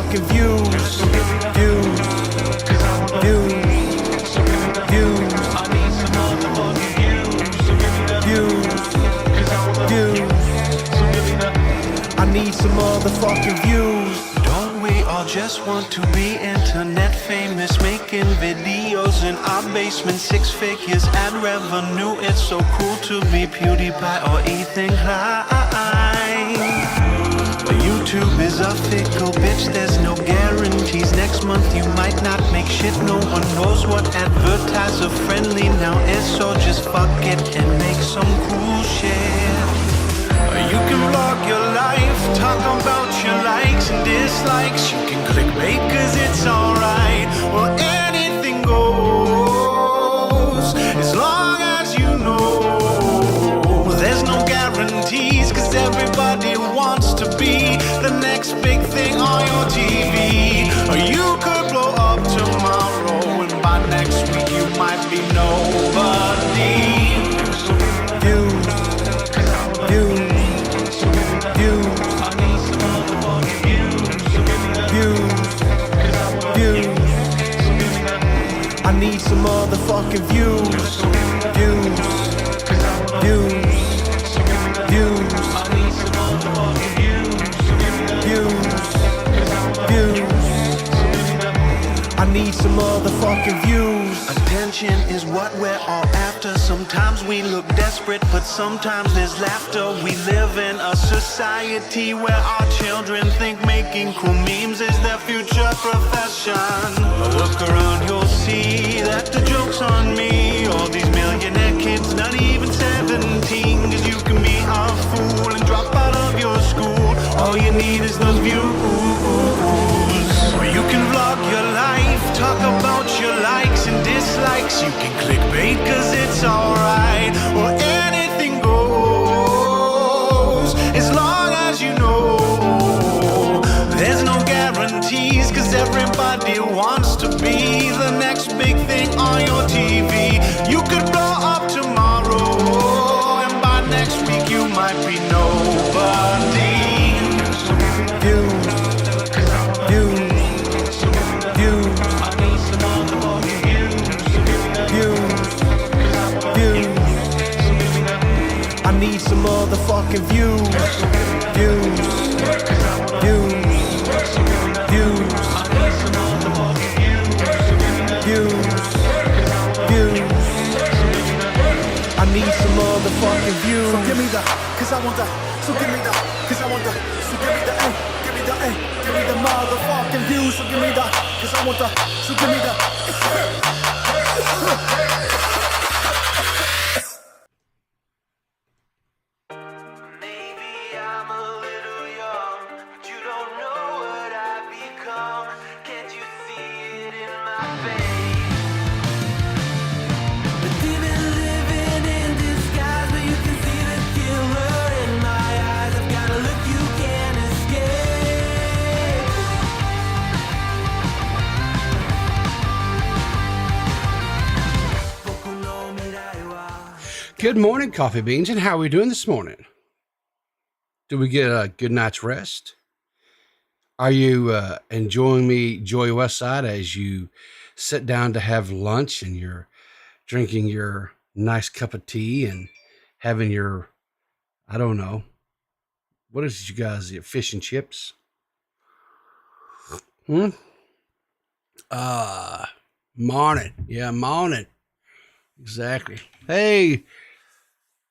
motherfucking views. Views. Views. Views. I need some motherfucking views. Don't we all just want to be internet famous, making videos in our basement, 6 figures ad revenue? It's so cool to be PewDiePie or Ethan Klein. But YouTube is a fickle bitch, there's no guarantees. Next month you might not make shit, no one knows what advertiser friendly now is. So just fuck it and make some cool shit. You can vlog your life, talk about your likes and dislikes. You can clickbait cause it's alright. Well, anything goes, as long as you know. There's no guarantees cause everybody wants to be the next big thing on your TV. Or you could blow up tomorrow and by next week you might be nobody. I need some motherfucking views. Views. Views. Views. Views. I need some motherfucking views. Attention is what we're all after. Sometimes we look desperate, but sometimes there's laughter. We live in a society where our children think making cool memes is their future profession. Look around, you'll see that the joke's on me. All these millionaire kids, not even 17. Cause you can be a fool and drop out of your school. All you need is those views. Or you can vlog your life, talk about your likes and dislikes. You can clickbait cause it's alright. Or anything goes, as long as you know. There's no guarantees cause everybody wants to be the next big thing on your TV. You could blow up tomorrow and by next week you might be nobody. Views. Views. Views. I need some motherfucking views. Views. Views. Views. Views. I need some motherfucking views. So give me the, cause I want the, so give me the, cause I want the, so give me the, give me the, give me the motherfucking views. So give me the, cause I want the, so give me the. Good morning, Coffee Beans, and how are we doing this morning? Did we get a good night's rest? Are you enjoying me, Joy Westside, as you sit down to have lunch and you're drinking your nice cup of tea and having your, I don't know, what is it you guys, your fish and chips? Morning. Yeah, morning. Exactly. Hey,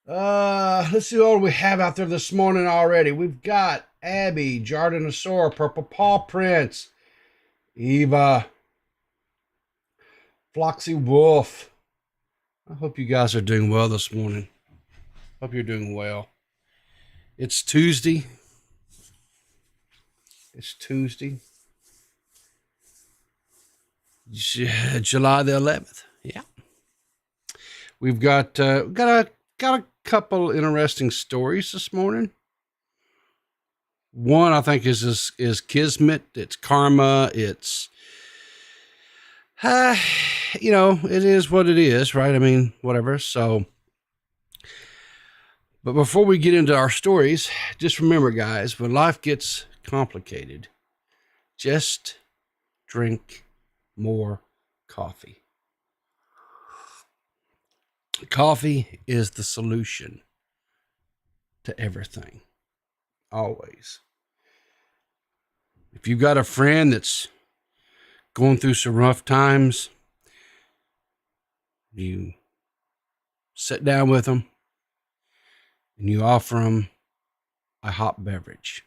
let's see what we have out there this morning already. We've got Abby, Jardinosaur, Purple Paw Prince, Eva, Floxy Wolf. I hope you guys are doing well this morning. Hope you're doing well. It's Tuesday. It's Tuesday. July the 11th. Yeah. We've got a couple interesting stories this morning. One I think is kismet. It's karma. It's it is what it is, right? I mean, whatever. So, but before we get into our stories, just remember, guys, when life gets complicated, Just drink more coffee. Coffee is the solution to everything. Always. If you've got a friend that's going through some rough times, you sit down with them and you offer them a hot beverage.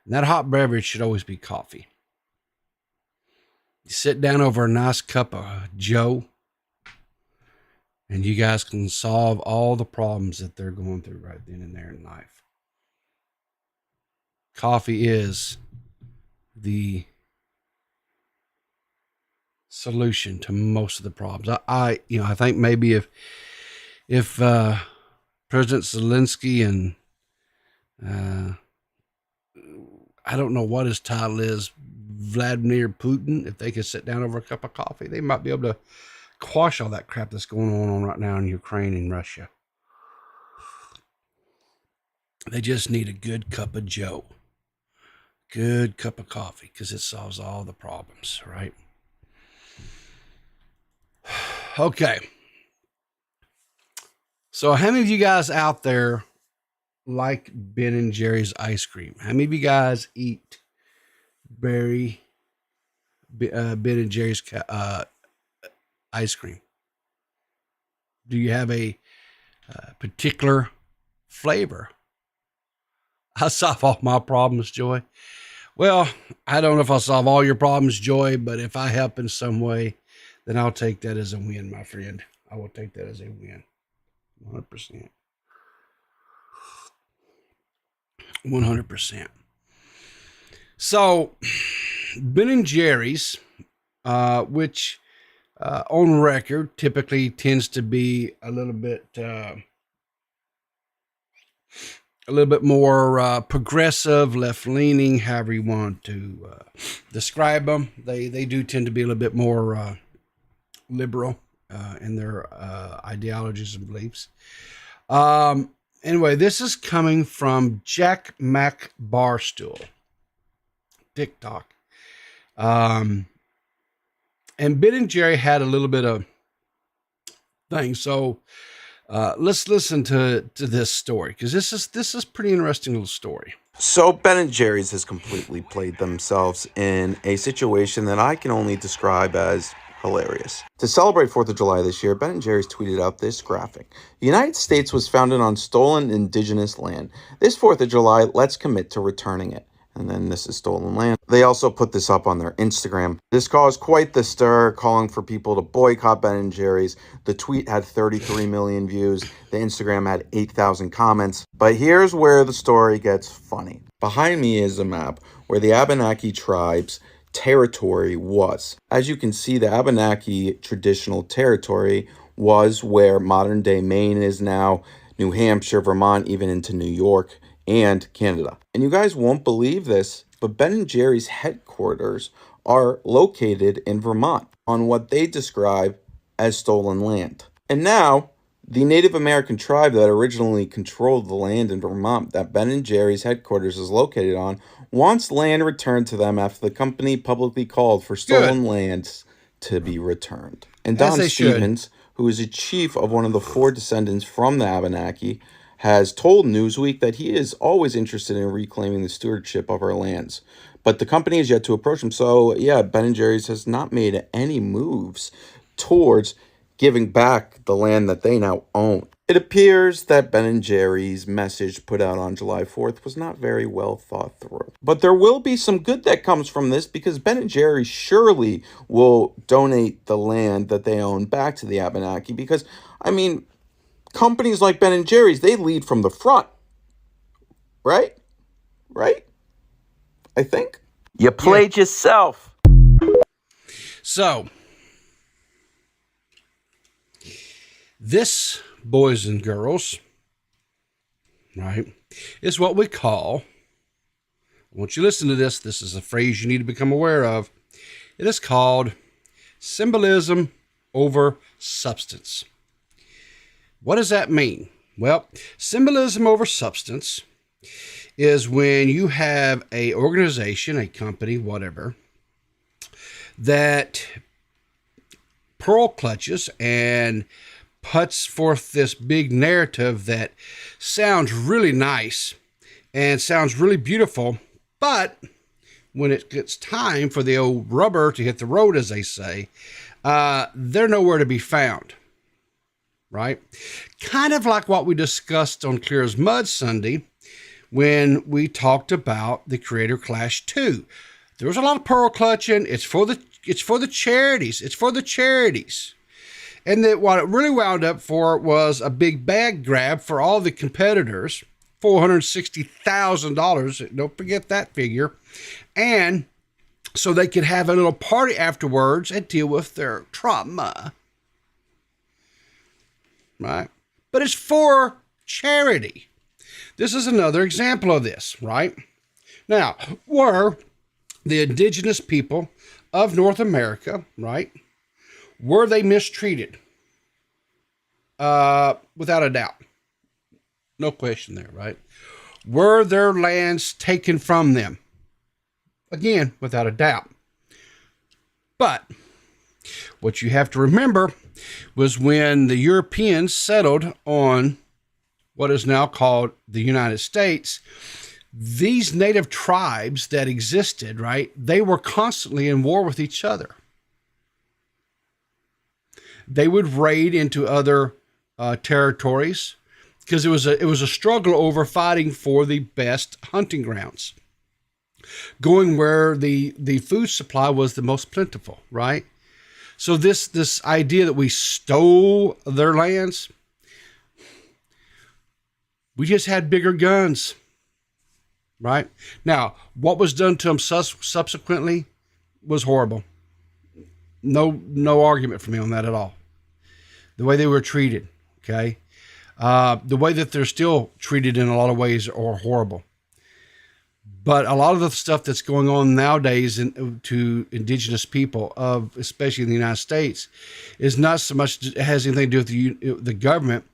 And that hot beverage should always be coffee. You sit down over a nice cup of Joe, and you guys can solve all the problems that they're going through right then and there in life. Coffee is the solution to most of the problems. I think maybe if President Zelensky and I don't know what his title is, Vladimir Putin, if they could sit down over a cup of coffee, they might be able to quash all that crap that's going on right now in Ukraine and Russia. They just need a good cup of Joe. Good cup of coffee, because it solves all the problems, right? Okay. So how many of you guys out there like Ben and Jerry's ice cream? How many of you guys eat Ben and Jerry's ice cream? Do you have a particular flavor? I solve all my problems, Joy. Well, I don't know if I'll solve all your problems, Joy, but if I help in some way, then I'll take that as a win, my friend. I will take that as a win. 100%. 100%. So, Ben and Jerry's, which on record typically tends to be a little bit more progressive, left-leaning, however you want to describe them. They do tend to be a little bit more liberal in their ideologies and beliefs. Anyway, this is coming from Jack Mac Barstool, TikTok. And Ben and Jerry had a little bit of thing. So let's listen to this story, because this is pretty interesting little story. So Ben & Jerry's has completely played themselves in a situation that I can only describe as hilarious. To celebrate 4th of July this year, Ben & Jerry's tweeted out this graphic. The United States was founded on stolen indigenous land. This 4th of July, let's commit to returning it. And then this is stolen land. They also put this up on their Instagram. This caused quite the stir, calling for people to boycott Ben & Jerry's. The tweet had 33 million views. The Instagram had 8,000 comments. But here's where the story gets funny. Behind me is a map where the Abenaki tribe's territory was. As you can see, the Abenaki traditional territory was where modern-day Maine is now, New Hampshire, Vermont, even into New York, and Canada. And you guys won't believe this, but Ben & Jerry's headquarters are located in Vermont on what they describe as stolen land. And now, the Native American tribe that originally controlled the land in Vermont that Ben & Jerry's headquarters is located on wants land returned to them after the company publicly called for stolen lands to be returned. And Don Stevens, who is a chief of one of the 4 descendants from the Abenaki, has told Newsweek that he is always interested in reclaiming the stewardship of our lands. But the company has yet to approach him. So, yeah, Ben & Jerry's has not made any moves towards giving back the land that they now own. It appears that Ben & Jerry's message put out on July 4th was not very well thought through. But there will be some good that comes from this, because Ben & Jerry's surely will donate the land that they own back to the Abenaki. Because, I mean, companies like Ben & Jerry's, they lead from the front. Right? Right? I think. You played yourself. So, this, boys and girls, right, is what we call, once you listen to this, this is a phrase you need to become aware of. It is called symbolism over substance. What does that mean? Well, symbolism over substance is when you have a organization, a company, whatever, that pearl clutches and puts forth this big narrative that sounds really nice and sounds really beautiful, but when it gets time for the old rubber to hit the road, as they say, they're nowhere to be found, right? Kind of like what we discussed on Clear as Mud Sunday when we talked about the Creator Clash 2. There was a lot of pearl clutching. It's for the charities. It's for the charities. And that what it really wound up for was a big bag grab for all the competitors, $460,000. Don't forget that figure. And so they could have a little party afterwards and deal with their trauma. Right? But it's for charity. This is another example of this, right? Now, were the indigenous people of North America, right? Were they mistreated? Without a doubt. No question there, right? Were their lands taken from them? Again, without a doubt. But what you have to remember was when the Europeans settled on what is now called the United States, these native tribes that existed, right, they were constantly in war with each other. They would raid into other territories because it was a struggle over fighting for the best hunting grounds, going where the food supply was the most plentiful, right? So this idea that we stole their lands, we just had bigger guns, right? Now, what was done to them subsequently was horrible. No argument for me on that at all. The way they were treated, okay? The way that they're still treated in a lot of ways are horrible. But a lot of the stuff that's going on nowadays to indigenous people, especially in the United States, is not so much it has anything to do with the government.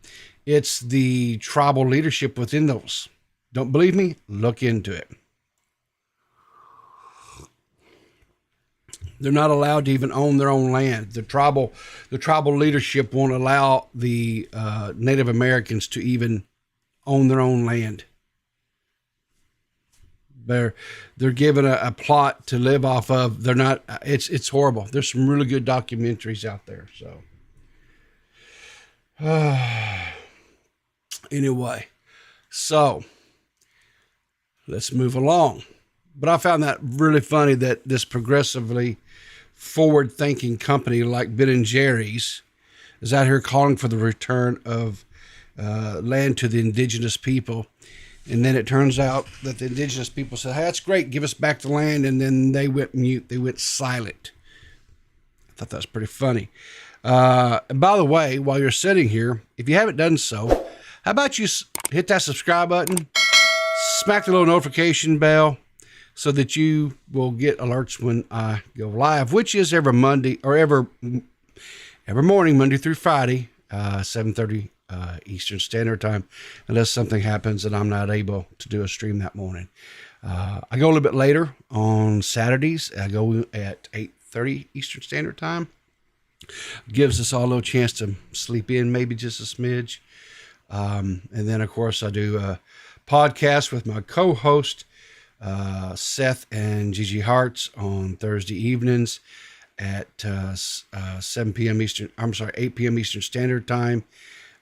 It's the tribal leadership within those. Don't believe me? Look into it. They're not allowed to even own their own land. The tribal leadership won't allow the Native Americans to even own their own land. They're given a plot to live off of. They're not. It's horrible. There's some really good documentaries out there. So anyway, so let's move along. But I found that really funny that this progressively forward-thinking company like Ben & Jerry's is out here calling for the return of land to the indigenous people. And then it turns out that the indigenous people said, hey, that's great, give us back the land. And then they went mute. They went silent. I thought that was pretty funny. And by the way, while you're sitting here, if you haven't done so, how about you hit that subscribe button, smack the little notification bell, so that you will get alerts when I go live, which is every Monday or every morning, Monday through Friday, 7:30 Eastern Standard Time, unless something happens and I'm not able to do a stream that morning. I go a little bit later on Saturdays. I go at 8:30 Eastern Standard Time. Gives us all a little chance to sleep in, maybe just a smidge. And then, of course, I do a podcast with my co-host, Seth and Gigi Hartz, on Thursday evenings at 8 p.m. Eastern Standard Time,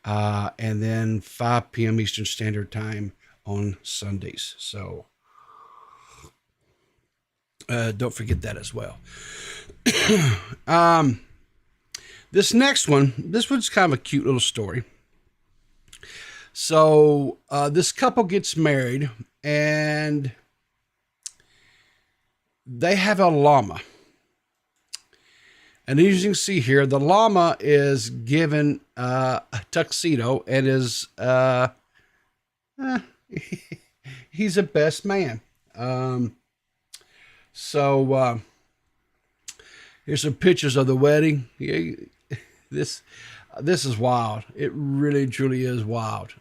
and then 5 p.m. Eastern Standard Time on Sundays. So don't forget that as well. This next one, this one's kind of a cute little story. So this couple gets married, and they have a llama. And as you can see here, the llama is given a tuxedo and is, he's a best man. So here's some pictures of the wedding. This is wild. It really, truly is wild.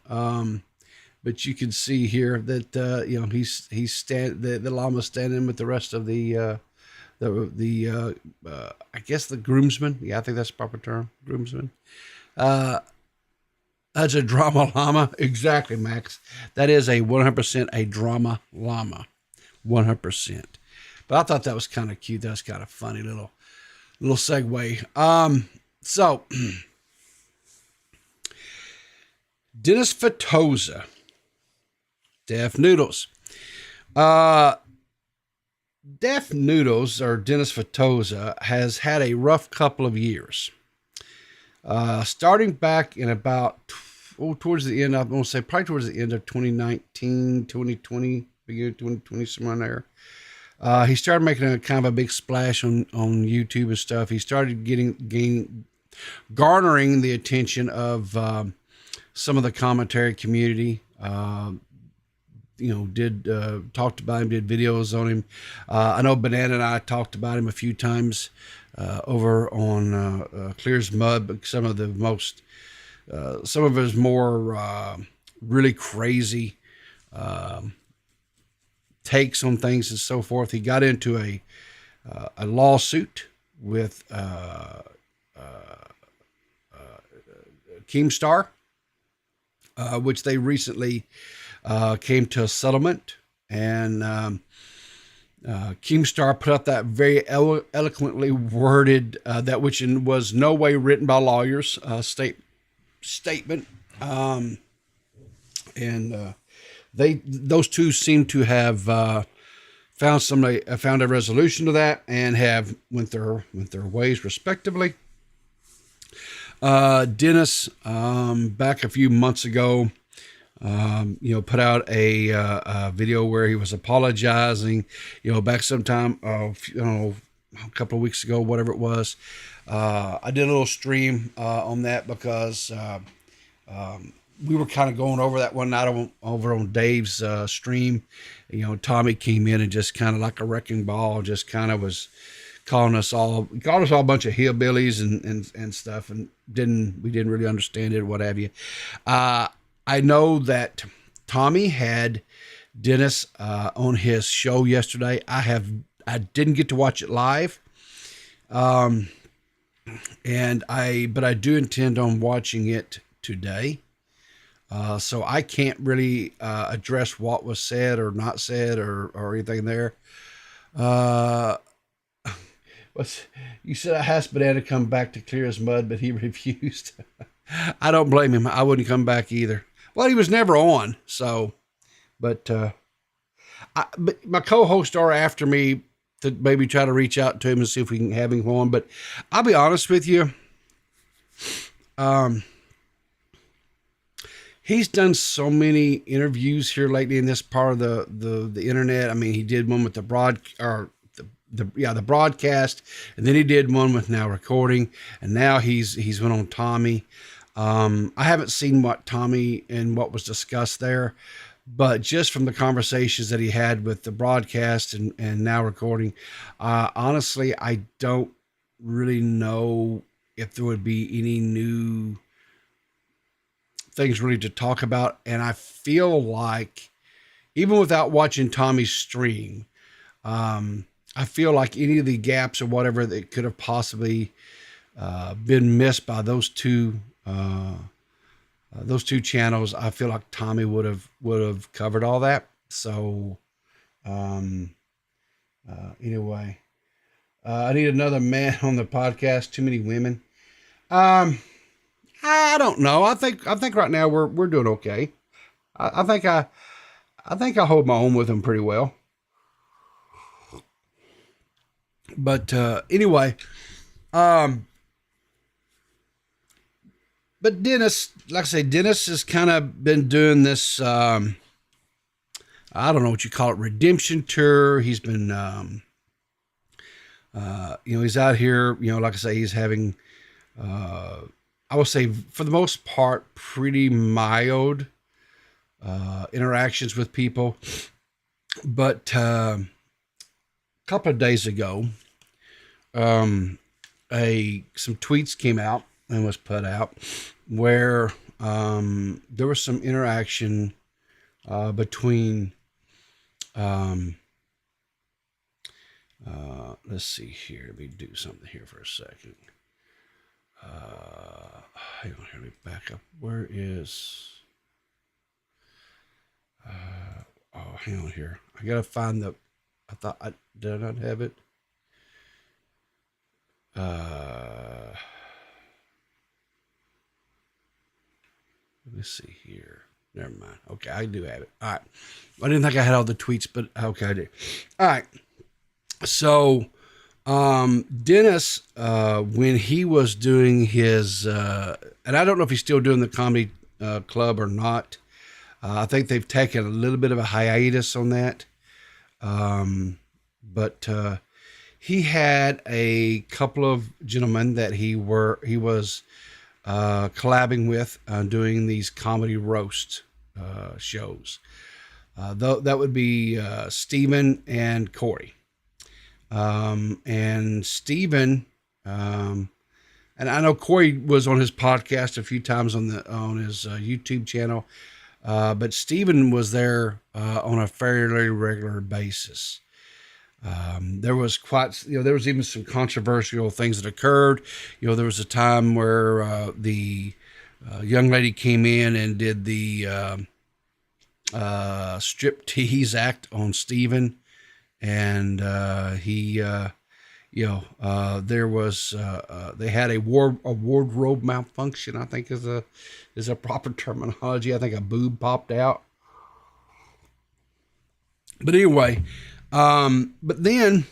But you can see here that, the llama's standing with the rest of the I guess the groomsman. Yeah, I think that's the proper term, groomsman. That's a drama llama. Exactly, Max. That is a 100% a drama llama. 100%. But I thought that was kind of cute. That was kind of funny little segue. So Dennis Fatoza, Deaf Noodles. Deaf Noodles, or Dennis Fatoza, has had a rough couple of years. Starting back in about, towards the end, I'm going to say probably towards the end of 2019, 2020, beginning of 2020, somewhere in there. He started making a kind of a big splash on YouTube and stuff. He started garnering the attention of some of the commentary community. Talked about him, did videos on him. I know Banana and I talked about him a few times over on Clear as Mud, but some of his more really crazy takes on things and so forth. He got into a lawsuit with Keemstar, which they recently came to a settlement, and Keemstar put up that very eloquently worded, that which was no way written by lawyers, statement, and those two seem to have found a resolution to that, and have went their ways respectively. Dennis, back a few months ago, put out a video where he was apologizing, back sometime, a couple of weeks ago, whatever it was. I did a little stream on that because we were kind of going over that one night over on Dave's stream. Tommy came in and just kind of like a wrecking ball, just kind of was calling us all a bunch of hillbillies and stuff, and we didn't really understand it or what have you. I know that Tommy had Dennis on his show yesterday. I didn't get to watch it live, but I do intend on watching it today. So I can't really address what was said or not said or anything there. You said I asked Banana to come back to Clear as Mud, but he refused. I don't blame him. I wouldn't come back either. Well, he was never on, so, but my co-hosts are after me to maybe try to reach out to him and see if we can have him on. But I'll be honest with you. He's done so many interviews here lately in this part of the internet. I mean, he did one with the broadcast, and then he did one with Now Recording, and now he's went on Tommy. I haven't seen what Tommy and what was discussed there, but just from the conversations that he had with the broadcast and Now Recording, honestly, I don't really know if there would be any new things really to talk about. And I feel like, even without watching Tommy's stream, I feel like any of the gaps or whatever that could have possibly been missed by those two channels, I feel like Tommy would have covered all that. So anyway, I need another man on the podcast. Too many women. I don't know. I think right now we're doing okay. I think I hold my own with him pretty well. But anyway, but Dennis, like I say, Dennis has kind of been doing this, I don't know what you call it, redemption tour. He's been, he's out here, like I say, he's having, I would say for the most part, pretty mild interactions with people. But a couple of days ago, some tweets came out and was put out where there was some interaction between Let's see here. Let me do something here for a second. Hang on, let me back up. Where is... hang on here. I gotta find the... I thought I did not have it. Let me see here. Never mind. Okay, I do have it. All right. I didn't think I had all the tweets, but okay, I do. All right. So, Dennis, when he was doing his, and I don't know if he's still doing the comedy club or not. I think they've taken a little bit of a hiatus on that. But he had a couple of gentlemen that he was collabing with, doing these comedy roast shows. Though that would be Stephen and Corey. And Stephen, and I know Corey was on his podcast a few times on his YouTube channel, but Stephen was there on a fairly regular basis. There was there was even some controversial things that occurred. There was a time where the young lady came in and did the strip tease act on Stephen, and there was they had a wardrobe malfunction, I think is a proper terminology. I think a boob popped out. But anyway, but then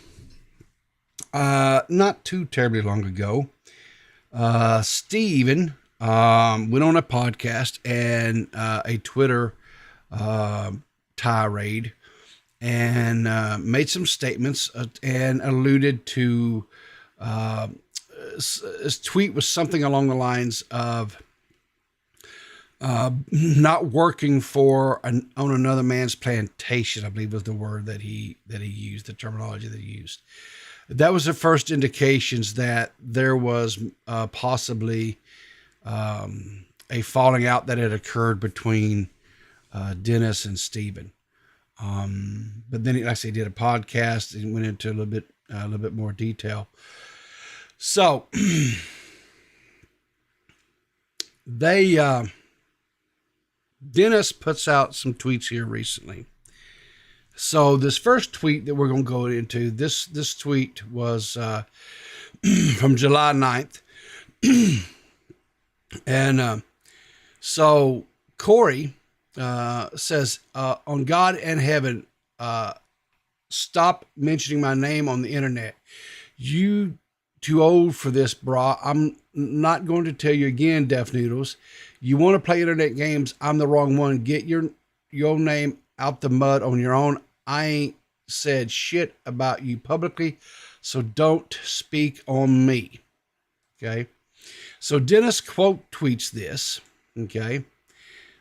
not too terribly long ago, Stephen went on a podcast and a Twitter tirade, and made some statements and alluded to his tweet was something along the lines of not working on another man's plantation, I believe was the word that he used, the terminology that he used. That was the first indications that there was possibly a falling out that had occurred between Dennis and Stephen. But then, like I say, he did a podcast and went into a little bit more detail. So Dennis puts out some tweets here recently. So this first tweet that we're going to go into, this tweet was from July 9th. And so Corey says, on God and heaven, stop mentioning my name on the internet. You too old for this, brah. I'm not going to tell you again, Deaf Noodles. You want to play internet games? I'm the wrong one. Get your name out the mud on your own. I ain't said shit about you publicly, so don't speak on me. Okay. So Dennis quote tweets this. Okay.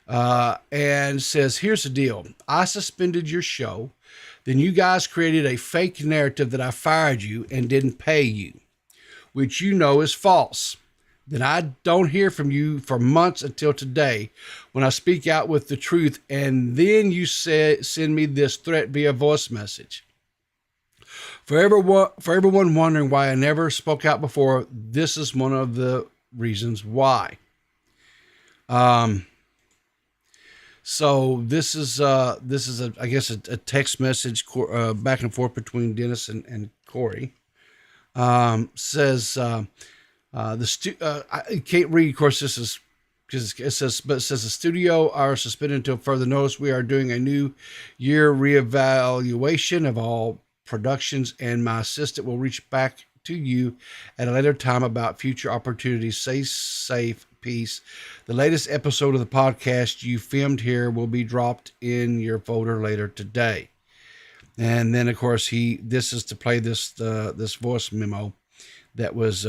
And says, here's the deal. I suspended your show. Then you guys created a fake narrative that I fired you and didn't pay you, which you know is false. Then I don't hear from you for months until today when I speak out with the truth. And then you send me this threat via voice message. For everyone wondering why I never spoke out before, this is one of the reasons why. So this is I guess a text message back and forth between Dennis and Corey. Says I can't read. Of course, this is because it says the studio are suspended until further notice. We are doing a new year reevaluation of all productions, and my assistant will reach back to you at a later time about future opportunities. Stay safe. Peace. The latest episode of the podcast you filmed here will be dropped in your folder later today. And then, of course, this is to play this voice memo that was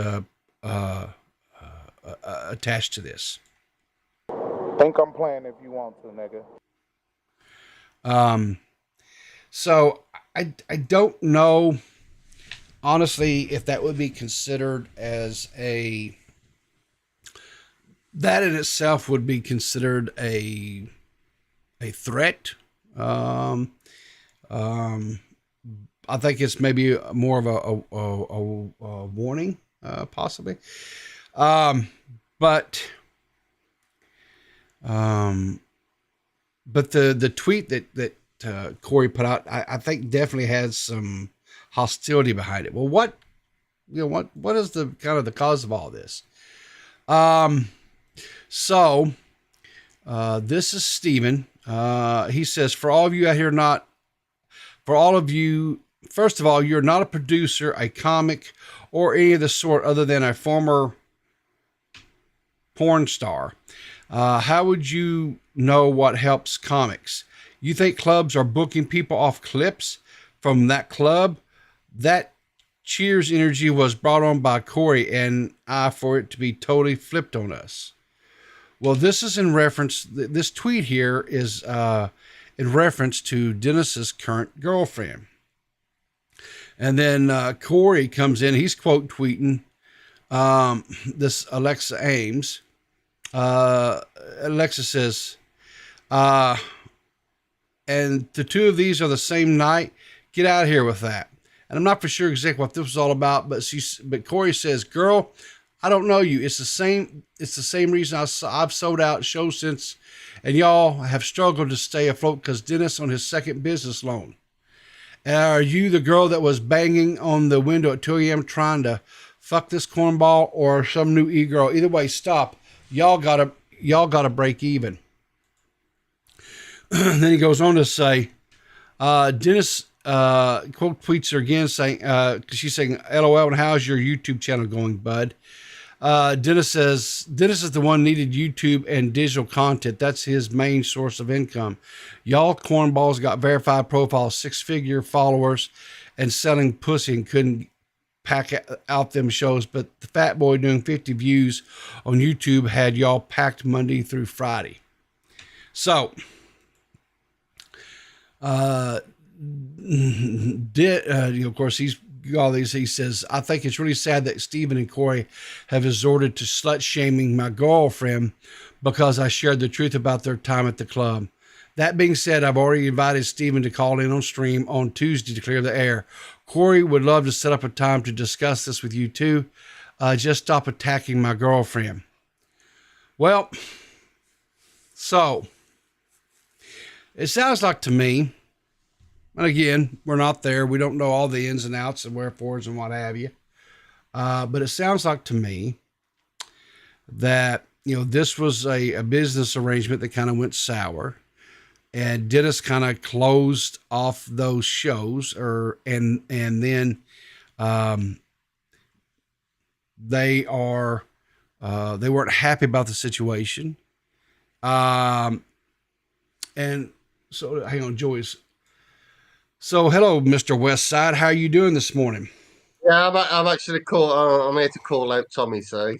attached to this. Think I'm playing if you want to, nigga. So I don't know, honestly, if that would be considered as that in itself would be considered a threat. I think it's maybe more of a warning, possibly. But the tweet that Corey put out, I think definitely has some hostility behind it. Well, what is the kind of the cause of all this? So this is Steven. He says, for all of you out here, first of all, you're not a producer, a comic, or any of the sort other than a former porn star. How would you know what helps comics? You think clubs are booking people off clips from that club? That Cheers energy was brought on by Corey and I for it to be totally flipped on us. Well, this is in reference, this tweet here is in reference to Dennis's current girlfriend. And then Corey comes in, he's quote tweeting this Alexa Ames. Alexa says, and the two of these are the same night. Get out of here with that. And I'm not for sure exactly what this was all about, but Corey says, girl, I don't know you. It's the same reason I've sold out shows since, and y'all have struggled to stay afloat because Dennis on his second business loan. And are you the girl that was banging on the window at 2 a.m. trying to fuck this cornball or some new e-girl? Either way, stop. Y'all gotta break even. Then he goes on to say, Dennis quote tweets her again saying, she's saying, LOL, and how's your YouTube channel going, bud? Dennis says, Dennis is the one needed YouTube and digital content. That's his main source of income. Y'all cornballs got verified profiles, 6-figure followers, and selling pussy and couldn't pack out them shows. But the fat boy doing 50 views on YouTube had y'all packed Monday through Friday. So, of course, he's all these. He says, I think it's really sad that Steven and Corey have resorted to slut shaming my girlfriend because I shared the truth about their time at the club. That being said, I've already invited Steven to call in on stream on Tuesday to clear the air. Corey would love to set up a time to discuss this with you too. Just stop attacking my girlfriend. Well, so it sounds like to me, and again, we're not there. We don't know all the ins and outs and wherefores and what have you. But it sounds like to me that, this was a business arrangement that kind of went sour. And Dennis kind of closed off those shows and then they weren't happy about the situation. And so, hang on, Joyce. So, hello, Mr. Westside. How are you doing this morning? Yeah, I'm actually I'm here to call out Tommy C.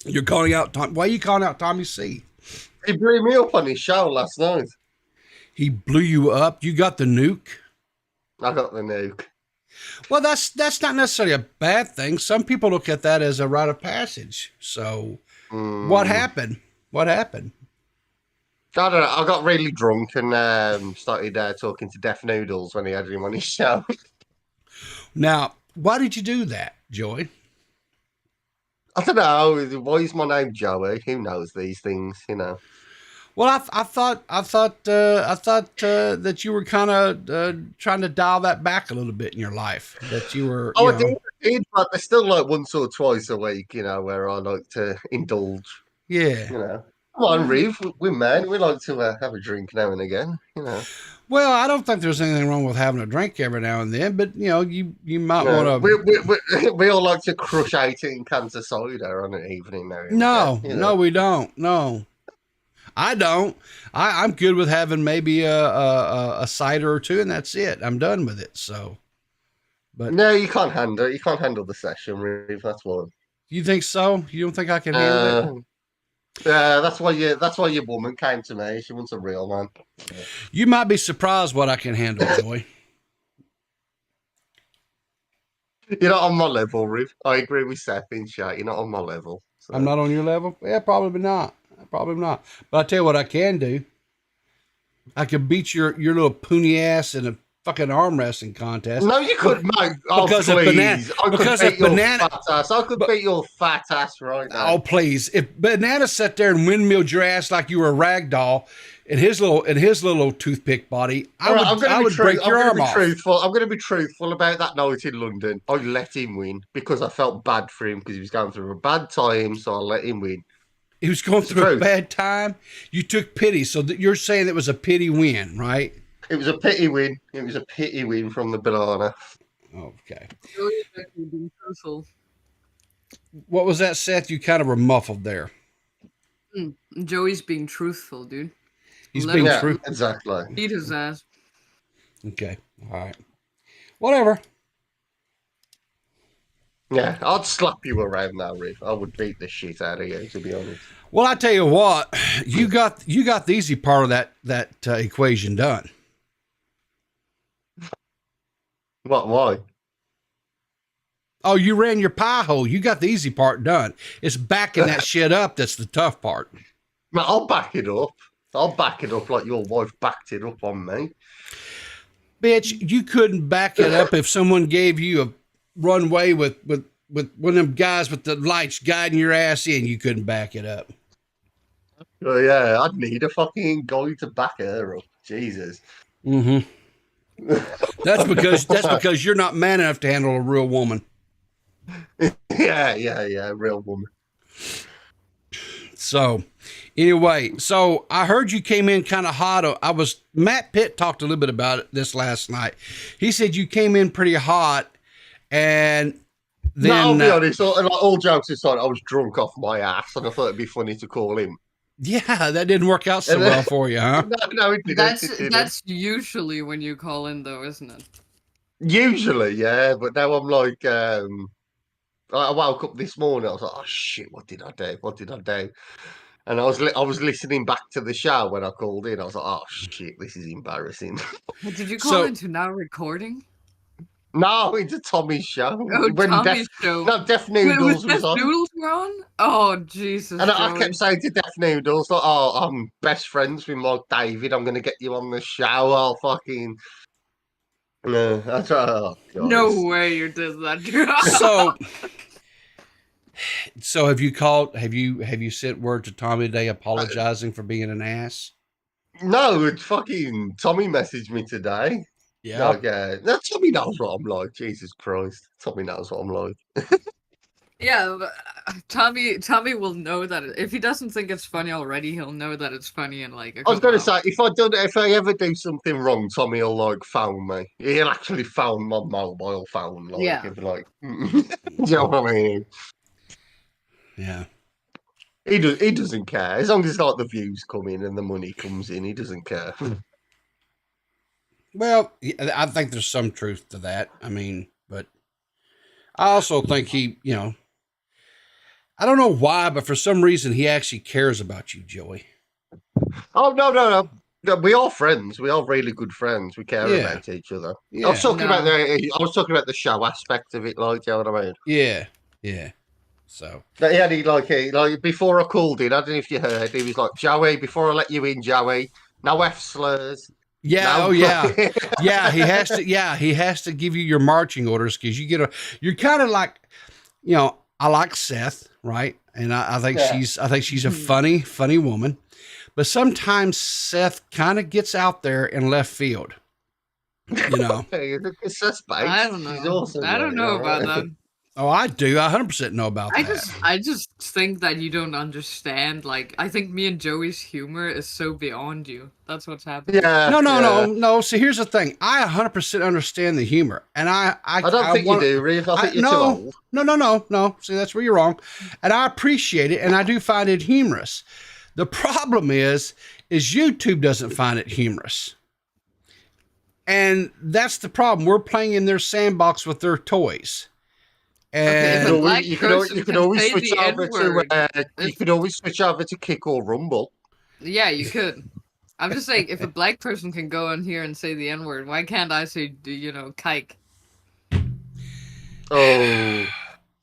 You're calling out Tom. Why are you calling out Tommy C? He blew me up on his show last night. He blew you up? You got the nuke? I got the nuke. Well, that's not necessarily a bad thing. Some people look at that as a rite of passage. So, What happened? What happened? I don't know. I got really drunk and started talking to Deaf Noodles when he had him on his show. Now, why did you do that, Joey? I don't know. Why is my name Joey? Who knows these things, Well, I thought that you were kind of trying to dial that back a little bit in your life. That you were. I did, but there's still like once or twice a week, where I like to indulge. Yeah. Come on, Reeve. We're men. We like to have a drink now and again. Well, I don't think there's anything wrong with having a drink every now and then, but you might want to. We all like to crush 18 cans of cider on an evening now. No, we don't. No. I don't. I'm good with having maybe a cider or two, and that's it. I'm done with it. So, but no, you can't handle it. You can't handle the session, Reeve. That's why. You think so? You don't think I can handle it? Yeah, that's why your woman came to me. She wants a real man. You might be surprised what I can handle, Joy. You're not on my level, Reeve. I agree with Seth in chat. You're not on my level. So. I'm not on your level? Yeah, probably not. Probably not. But I tell you what I can do. I could beat your little puny ass in a fucking arm wrestling contest. No, you could, mate. Oh, Because of please. banana- I could because beat of your banana- fat ass. I could beat your fat ass right now. Oh, please. If Banana sat there and windmilled your ass like you were a rag doll in his little toothpick body, I would break your arm off. I'm going to be truthful about that night in London. I let him win because I felt bad for him because he was going through a bad time, so I let him win. He was going through a bad time. You took pity. So you're saying it was a pity win, right? It was a pity win. It was a pity win from the banana. Okay. Joey's actually being truthful. What was that, Seth? You kind of were muffled there. Joey's being truthful, dude. He's being Yeah, truthful. exactly. Eat his ass. Okay. All right. Whatever. Yeah, I'd slap you around now, Riff. I would beat the shit out of you, to be honest. Well, I tell you what, you got the easy part of that equation done. What? Why? Oh, you ran your pie hole. You got the easy part done. It's backing that shit up that's the tough part. Man, I'll back it up. I'll back it up like your wife backed it up on me. Bitch, you couldn't back it up if someone gave you a runway with one of them guys with the lights guiding your ass in. You couldn't back it up. Oh, yeah, I'd need a fucking guy to back her up. Jesus. Mm-hmm. That's because you're not man enough to handle a real woman. Yeah, real woman. So, anyway, I heard you came in kind of hot. Matt Pitt talked a little bit about this last night. He said you came in pretty hot, and then I'll be honest. All jokes aside, I was drunk off my ass, and I thought it'd be funny to call him. Yeah, that didn't work out so well for you, huh? No, it didn't. That's usually when you call in, though, isn't it? Usually, yeah, but now I'm like, I woke up this morning. I was like, oh shit, what did I do? And I was listening back to the show when I called in. I was like, oh shit, this is embarrassing. Did you call into now recording? No, it's a Tommy's show. Oh, Tommy's show. No, Deaf Noodles was on. Deaf Noodles were on? Oh, Jesus. And I kept saying to Deaf Noodles, like, oh, I'm best friends with Mark David. I'm going to get you on the show. I'll fucking... No, that's right. Oh, no way you did that. So have you sent word to Tommy today apologizing for being an ass? No, it's fucking Tommy messaged me today. Yeah. Like, Tommy knows what I'm like. Jesus Christ. Tommy knows what I'm like. Yeah, but Tommy will know that if he doesn't think it's funny already, he'll know that it's funny in like. I was going to say, if I ever do something wrong, Tommy will like phone me. He'll actually phone my mobile phone. Like, yeah. He'll be like, you know what I mean? Yeah. He doesn't care as long as like the views come in and the money comes in. He doesn't care. Well, I think there's some truth to that. I mean, but I also think he, I don't know why, but for some reason he actually cares about you, Joey. Oh, no. We are friends. We are really good friends. We care about each other. Yeah. I was talking about the show aspect of it, like, you know what I mean? Yeah. So like before I called in, I don't know if you heard, he was like, Joey, before I let you in, Joey, no F slurs. Yeah, no. oh yeah. Yeah, he has to give you your marching orders because you're kind of like, I like Seth, right? And I think she's a funny woman. But sometimes Seth kind of gets out there in left field. It's Seth's base. I don't know. Awesome, I don't know about that. Oh, I do. I 100% know about that. I just think that you don't understand. Like, I think me and Joey's humor is so beyond you. That's what's happening. Yeah. No. See, here's the thing. I 100% understand the humor, and I don't think you do, Reeve. I think you're too old. No. See, that's where you're wrong. And I appreciate it, and I do find it humorous. The problem is YouTube doesn't find it humorous. And that's the problem. We're playing in their sandbox with their toys. And you could always switch over to Kick or Rumble. Yeah, you could. I'm just saying, if a black person can go in here and say the N-word, why can't I say, kike? Oh,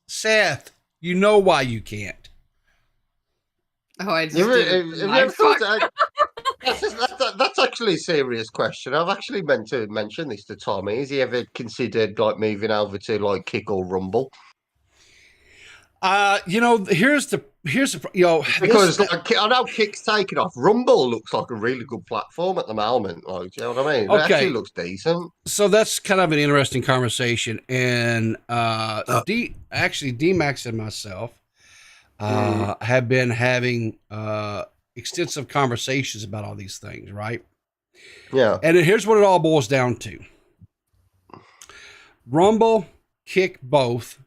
Seth, you know why you can't. Oh, I just did. That's actually a serious question. I've actually meant to mention this to Tommy. Has he ever considered like moving over to like Kick or Rumble? Here's the Because like, I know Kick's taken off. Rumble looks like a really good platform at the moment. Like, do you know what I mean? It actually looks decent. So that's kind of an interesting conversation. And D-Max and myself have been having extensive conversations about all these things, right? Yeah. And here's what it all boils down to. Rumble, Kick, both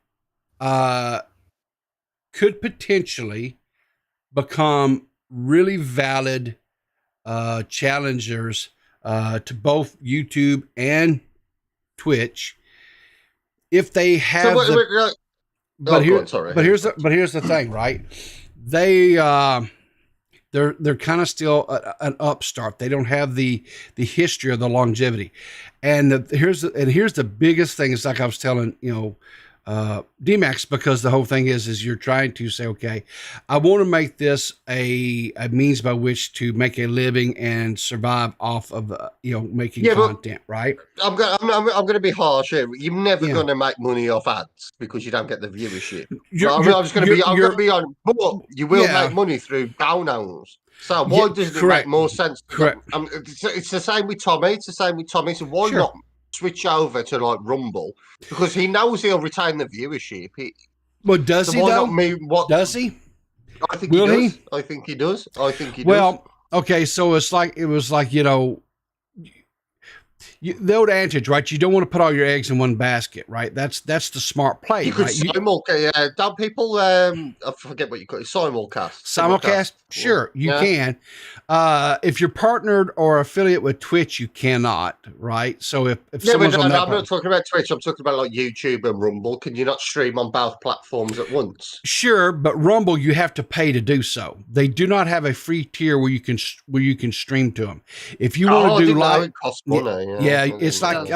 could potentially become really valid challengers to both YouTube and Twitch if they have. But here's the thing, right? They're kind of still an upstart. They don't have the history or the longevity. And here's the biggest thing. It's like I was telling D-Max, because the whole thing is you're trying to say, okay, I want to make this a means by which to make a living and survive off of making content, right? I'm going to be harsh here. You're never going to make money off ads because you don't get the viewership. I'm going to be on, but you will make money through downloads. So why doesn't it make more sense? Correct. It's the same with Tommy. So why not switch over to like Rumble? Because he knows he'll retain the viewership. Does he though? Does he? I think he does. Well, okay, so it was like the old adage, right? You don't want to put all your eggs in one basket, right? That's the smart play. You could simulcast. Don't people? I forget what you call it. Simulcast. Simulcast. Sure, you can. If you're partnered or affiliate with Twitch, you cannot, right? So if someone's on that, I'm not talking about Twitch. I'm talking about like YouTube and Rumble. Can you not stream on both platforms at once? Sure, but Rumble you have to pay to do so. They do not have a free tier where you can stream to them. If you want to do live, it costs money. Yeah, it's like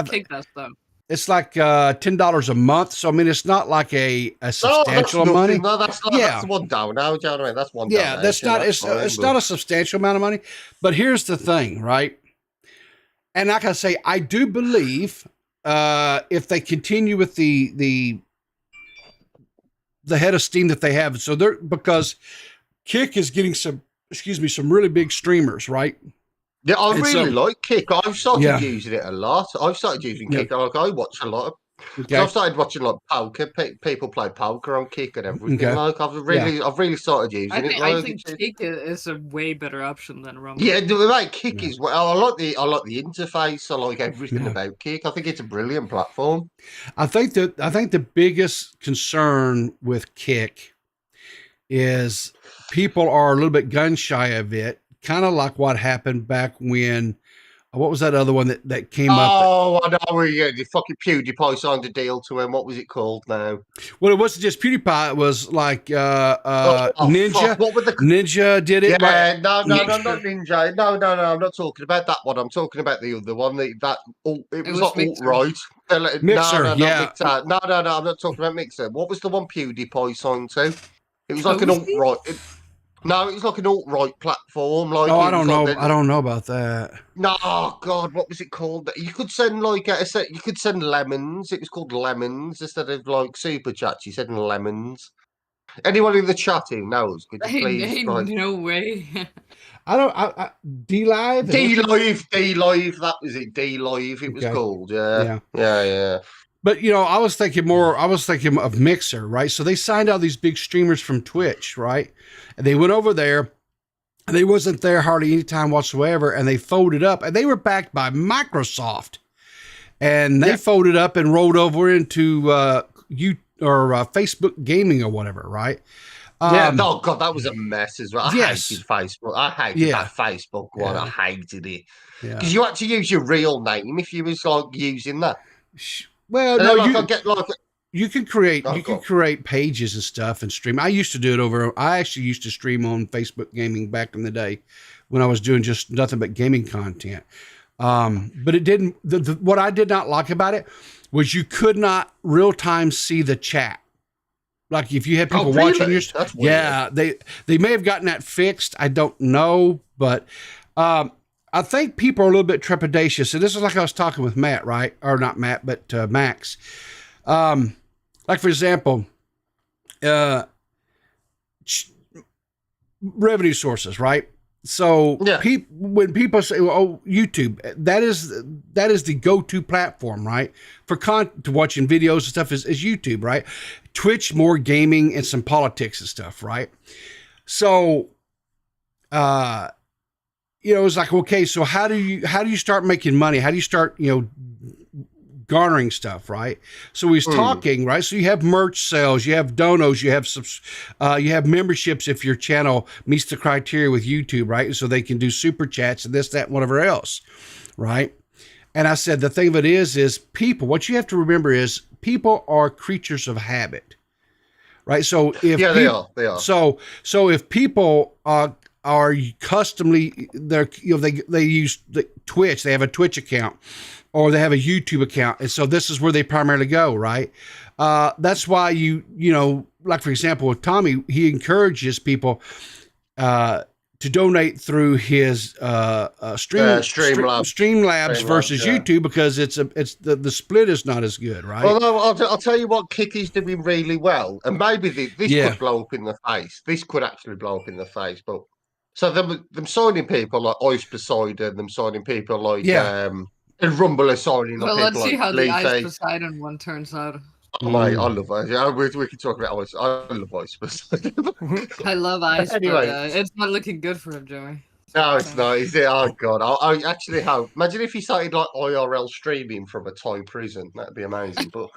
it's like $10 a month. So I mean, it's not like a substantial amount of money. No, that's one down now. Do you know what I mean? That's one. Yeah, that's not. It's not a substantial amount of money. But here's the thing, right? And like I say, I do believe if they continue with the head of steam that they have, so they're because Kick is getting some really big streamers, right? Yeah, I really like Kick. I've started using it a lot. I've started using Kick. I watch a lot of. So I've started watching like poker. People play poker on Kick and everything. Okay. Like I've really started using it. I think Kick is a way better option than Rumble. Yeah, the Kick is. Well, I like the interface. I like everything about Kick. I think it's a brilliant platform. I think the biggest concern with Kick is people are a little bit gun shy of it. Kind of like what happened back when, what was that other one that came up? Oh, I know. The fucking PewDiePie signed a deal to him. What was it called now? Well, it wasn't just PewDiePie. It was like Ninja. Fuck. What were Ninja did it. Yeah, no, not Ninja. No, I'm not talking about that one. I'm talking about the other one. It was like alt-right. Mixer, Mixer. No, I'm not talking about Mixer. What was the one PewDiePie signed to? It was like an alt-right. No, it was like an alt-right platform. Like, I don't know. I don't know about that. No, oh God, what was it called? You could send you could send lemons. It was called lemons instead of like super chats. You said lemons. Anyone in the chat who knows? Could you please? No way. I don't. D-Live. D-Live. That was it. D-Live. It was called. Yeah. But I was thinking of Mixer, right? So they signed all these big streamers from Twitch, right? And they went over there, and they wasn't there hardly any time whatsoever, and they folded up, and they were backed by Microsoft, and they folded up and rolled over into Facebook Gaming or whatever, right? Oh God, that was a mess as well. I hated Facebook. I hated that Facebook one. I hated it because you had to use your real name if you was like using that. Well, no, you can create pages and stuff and stream. I used to do it I actually used to stream on Facebook Gaming back in the day when I was doing just nothing but gaming content. But it didn't. What I did not like about it was you could not real time see the chat. Like if you had people watching your, That's weird. they may have gotten that fixed. I don't know, but I think people are a little bit trepidatious. And this is like I was talking with Matt, right? Or not Matt, but Max. Like, for example, revenue sources, right? So when people say, "Oh, YouTube," that is the go-to platform, right? For to watching videos and stuff is YouTube, right? Twitch, more gaming and some politics and stuff, right? So, it's like, okay, so how do you start making money? How do you start, garnering stuff, right? So he's talking, right? So you have merch sales, you have donos, you have memberships if your channel meets the criteria with YouTube, right? So they can do super chats and this, that, and whatever else, right? And I said the thing of it is people. What you have to remember is people are creatures of habit, right? So if they are. So if people are customly they use the Twitch, they have a Twitch account, or they have a YouTube account. And so this is where they primarily go, right? That's why like for example, with Tommy, he encourages people to donate through his Streamlabs versus YouTube, because it's the split is not as good, right? Well, I'll tell you what Kick is doing really well, and maybe this could blow up in the face. This could actually blow up in the face, but so them signing people like Ice Poseidon, them signing people like and Rumble is signing up. Well, let's see how the Ice Poseidon one turns out. Oh, mate, I love Ice. Yeah, we can talk about Ice. I love Ice Poseidon. I love Ice, anyway. But it's not looking good for him, Joey. No, it's not. Is it? Oh God! I actually hope. Imagine if he started like IRL streaming from a Thai prison. That'd be amazing. But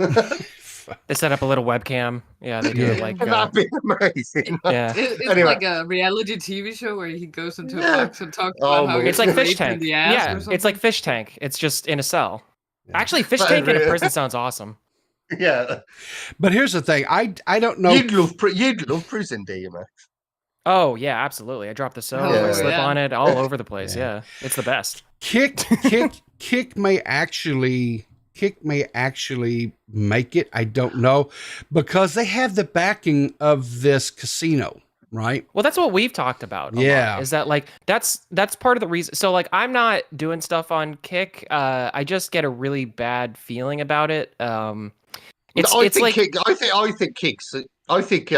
they set up a little webcam. Yeah, they do it like that'd be amazing. Yeah, it's like a reality TV show where he goes into a box and talks about how it's like Fish Tank. Yeah, it's like Fish Tank. It's just in a cell. Actually, Fish Tank in a prison sounds awesome. Yeah, but here's the thing. I don't know. You'd love prison, do you, Max? Oh yeah, absolutely. I dropped the soap, I slip on it all over the place. Yeah, it's the best. Kick may actually make it. I don't know, because they have the backing of this casino, right? Well, that's what we've talked about. Is that like that's part of the reason. So like, I'm not doing stuff on Kick. I just get a really bad feeling about it. I think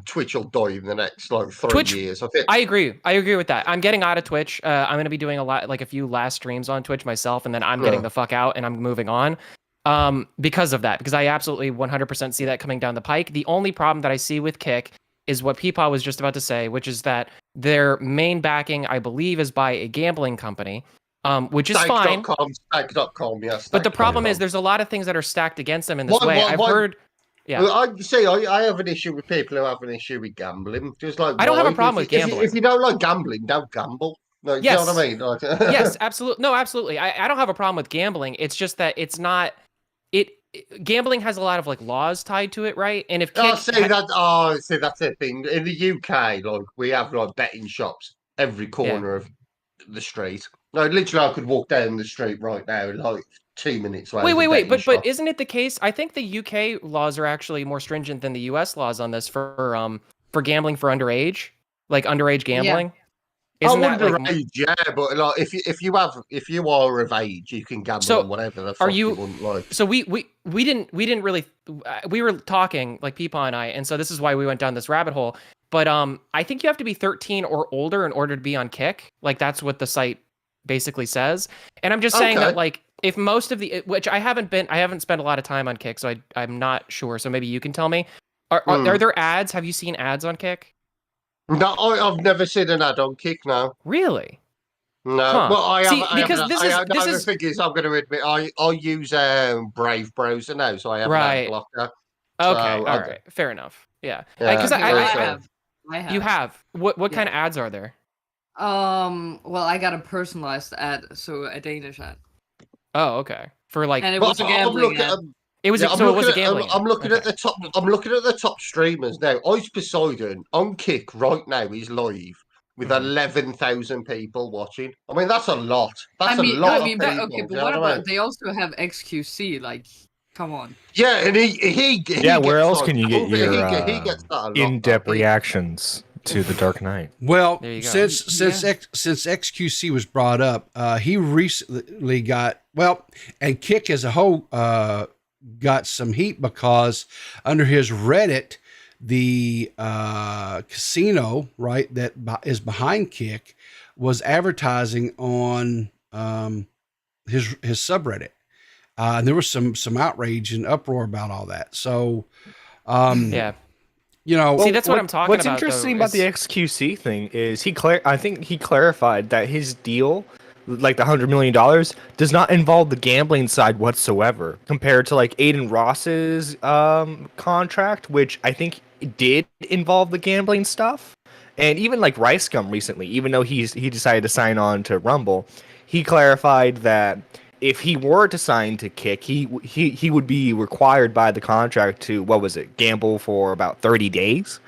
Twitch will die in the next like 3 years. I agree with that. I'm getting out of Twitch. I'm going to be doing a few last streams on Twitch myself, and then I'm getting the fuck out and I'm moving on. Because of that, because I absolutely 100% see that coming down the pike. The only problem that I see with Kick is what Peepaw was just about to say, which is that their main backing, I believe, is by a gambling company. Which is fine. Stake.com, yes. But the problem is there's a lot of things that are stacked against them in this way. I've heard. Yeah, I have an issue with people who have an issue with gambling. Just like I don't have a problem with gambling. If you don't like gambling, don't gamble. No, yes. You know what I mean? Like, yes, absolutely. No, absolutely. I don't have a problem with gambling. It's just that it's not. Gambling has a lot of like laws tied to it, right? And if that's the thing. In the UK, like we have like betting shops every corner of the street. No, literally, I could walk down the street right now in like 2 minutes. Wait, but isn't it the case? I think the UK laws are actually more stringent than the US laws on this for gambling for underage, like underage gambling. Yeah. Isn't that underage? Yeah, but like if you are of age, you can gamble on whatever the fuck you want. Like, so we didn't really. We were talking like Peepaw and I, and so this is why we went down this rabbit hole. But I think you have to be 13 or older in order to be on Kick. Like that's what the site basically says. And I'm just saying that like if most of which I haven't spent a lot of time on Kick, so I'm not sure. So maybe you can tell me. Are there ads? Have you seen ads on Kick? No, I've never seen an ad on Kick now. Really? No, but the thing is, I'm going to admit, I use Brave browser now, so I have an ad blocker. Okay, all right, fair enough. Yeah, because I have. You have. What kind of ads are there? Well, I got a personalized ad, so a Danish ad. Oh, okay. For like, and it was a gambling ad. It was a gambling. I'm looking at the top. I'm looking at the top streamers now. Ice Poseidon on Kick right now is live with 11,000 people watching. I mean, that's a lot. That's a lot. I mean, okay, but what about they also have XQC? Like, come on. Yeah, and he where else can you get your in-depth reactions? to The Dark Knight. Well, There you go. since XQC was brought up, he recently got and Kick as a whole got some heat because under his Reddit, the casino that is behind Kick was advertising on his subreddit, and there was some outrage and uproar about all that. So, yeah. See, that's what I'm talking what's about. What's interesting about the XQC thing is I think he clarified that his deal, like the $100 million, does not involve the gambling side whatsoever, compared to like Aiden Ross's contract, which I think did involve the gambling stuff. And even like Rice Gum recently, even though he decided to sign on to Rumble, he clarified that if he were to sign to Kick, he would be required by the contract to, gamble for about 30 days?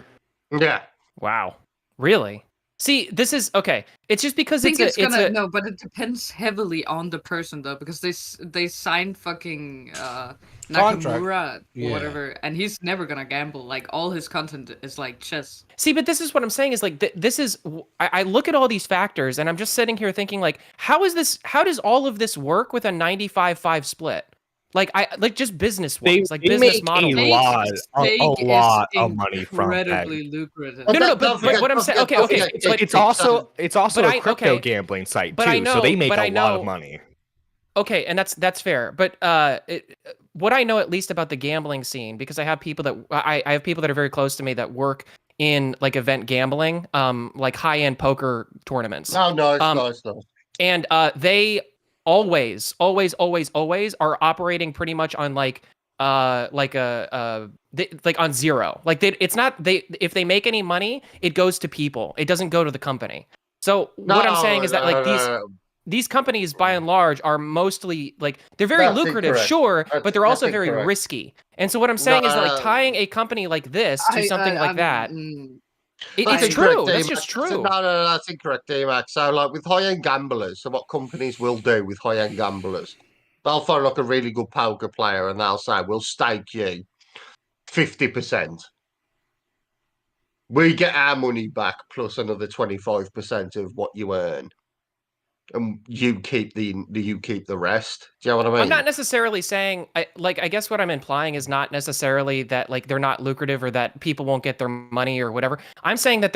Yeah. Wow. Really? See, this is okay. It's just because but it depends heavily on the person though, because they signed fucking Nakamura or whatever, and he's never gonna gamble. Like all his content is like chess. See, but this is what I'm saying is like this is I look at all these factors and I'm just sitting here thinking like how does all of this work with a 95-5 split? Like just business wise, like business model. A lot of money from that. Incredibly lucrative. No, but what I'm saying, okay, it's also a crypto gambling site too, so they make a lot of money. Okay, and that's fair, but what I know at least about the gambling scene, because I have people that I have people that are very close to me that work in like event gambling, like high end poker tournaments. Oh no, it's nice. And they always are operating pretty much on like on zero. Like if they make any money, it goes to people. It doesn't go to the company. So what I'm saying is that like these companies by and large are mostly like they're very lucrative, incorrect. sure, but they're also very incorrect. risky. And so what I'm saying is that like tying a company like this to something like that. It's true. That's just true. No, that's incorrect, D-Max. So, like, with high-end gamblers, so what companies will do with high-end gamblers, they'll find, like, a really good poker player, and they'll say, we'll stake you 50%. We get our money back plus another 25% of what you earn. And you keep the rest. Do you know what I mean? I'm not necessarily saying I guess what I'm implying is not necessarily that like they're not lucrative or that people won't get their money or whatever. I'm saying that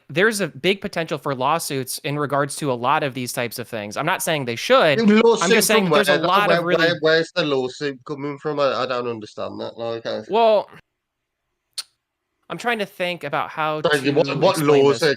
there's a big potential for lawsuits in regards to a lot of these types of things. I'm not saying they should. I'm just saying there's a lot of really. Where's the lawsuit coming from? I don't understand that. Well, I'm trying to think about how to what laws are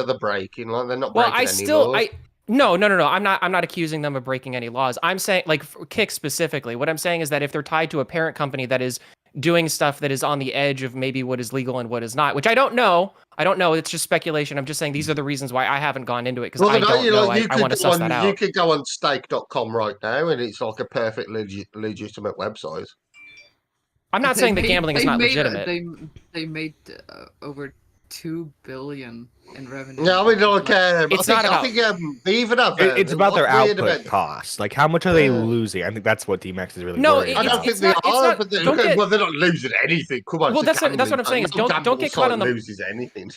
they breaking? Like they're not breaking any laws. No. I'm not accusing them of breaking any laws. I'm saying, like, for Kick specifically, what I'm saying is that if they're tied to a parent company that is doing stuff that is on the edge of maybe what is legal and what is not, which I don't know. It's just speculation. I'm just saying these are the reasons why I haven't gone into it because I don't know. I want to suss that out. You could go on stake.com right now, and it's like a perfect legitimate website. I'm not saying that gambling is not legitimate. They made over $2 billion in revenue. Yeah, I mean, like, I think they even have. It's about their output costs. Like, how much are they losing? I think that's what D-Max is really worried about. I don't think they are, but they're not losing anything. Come on. Well, that's what I'm saying. Is don't get caught on the loses anything.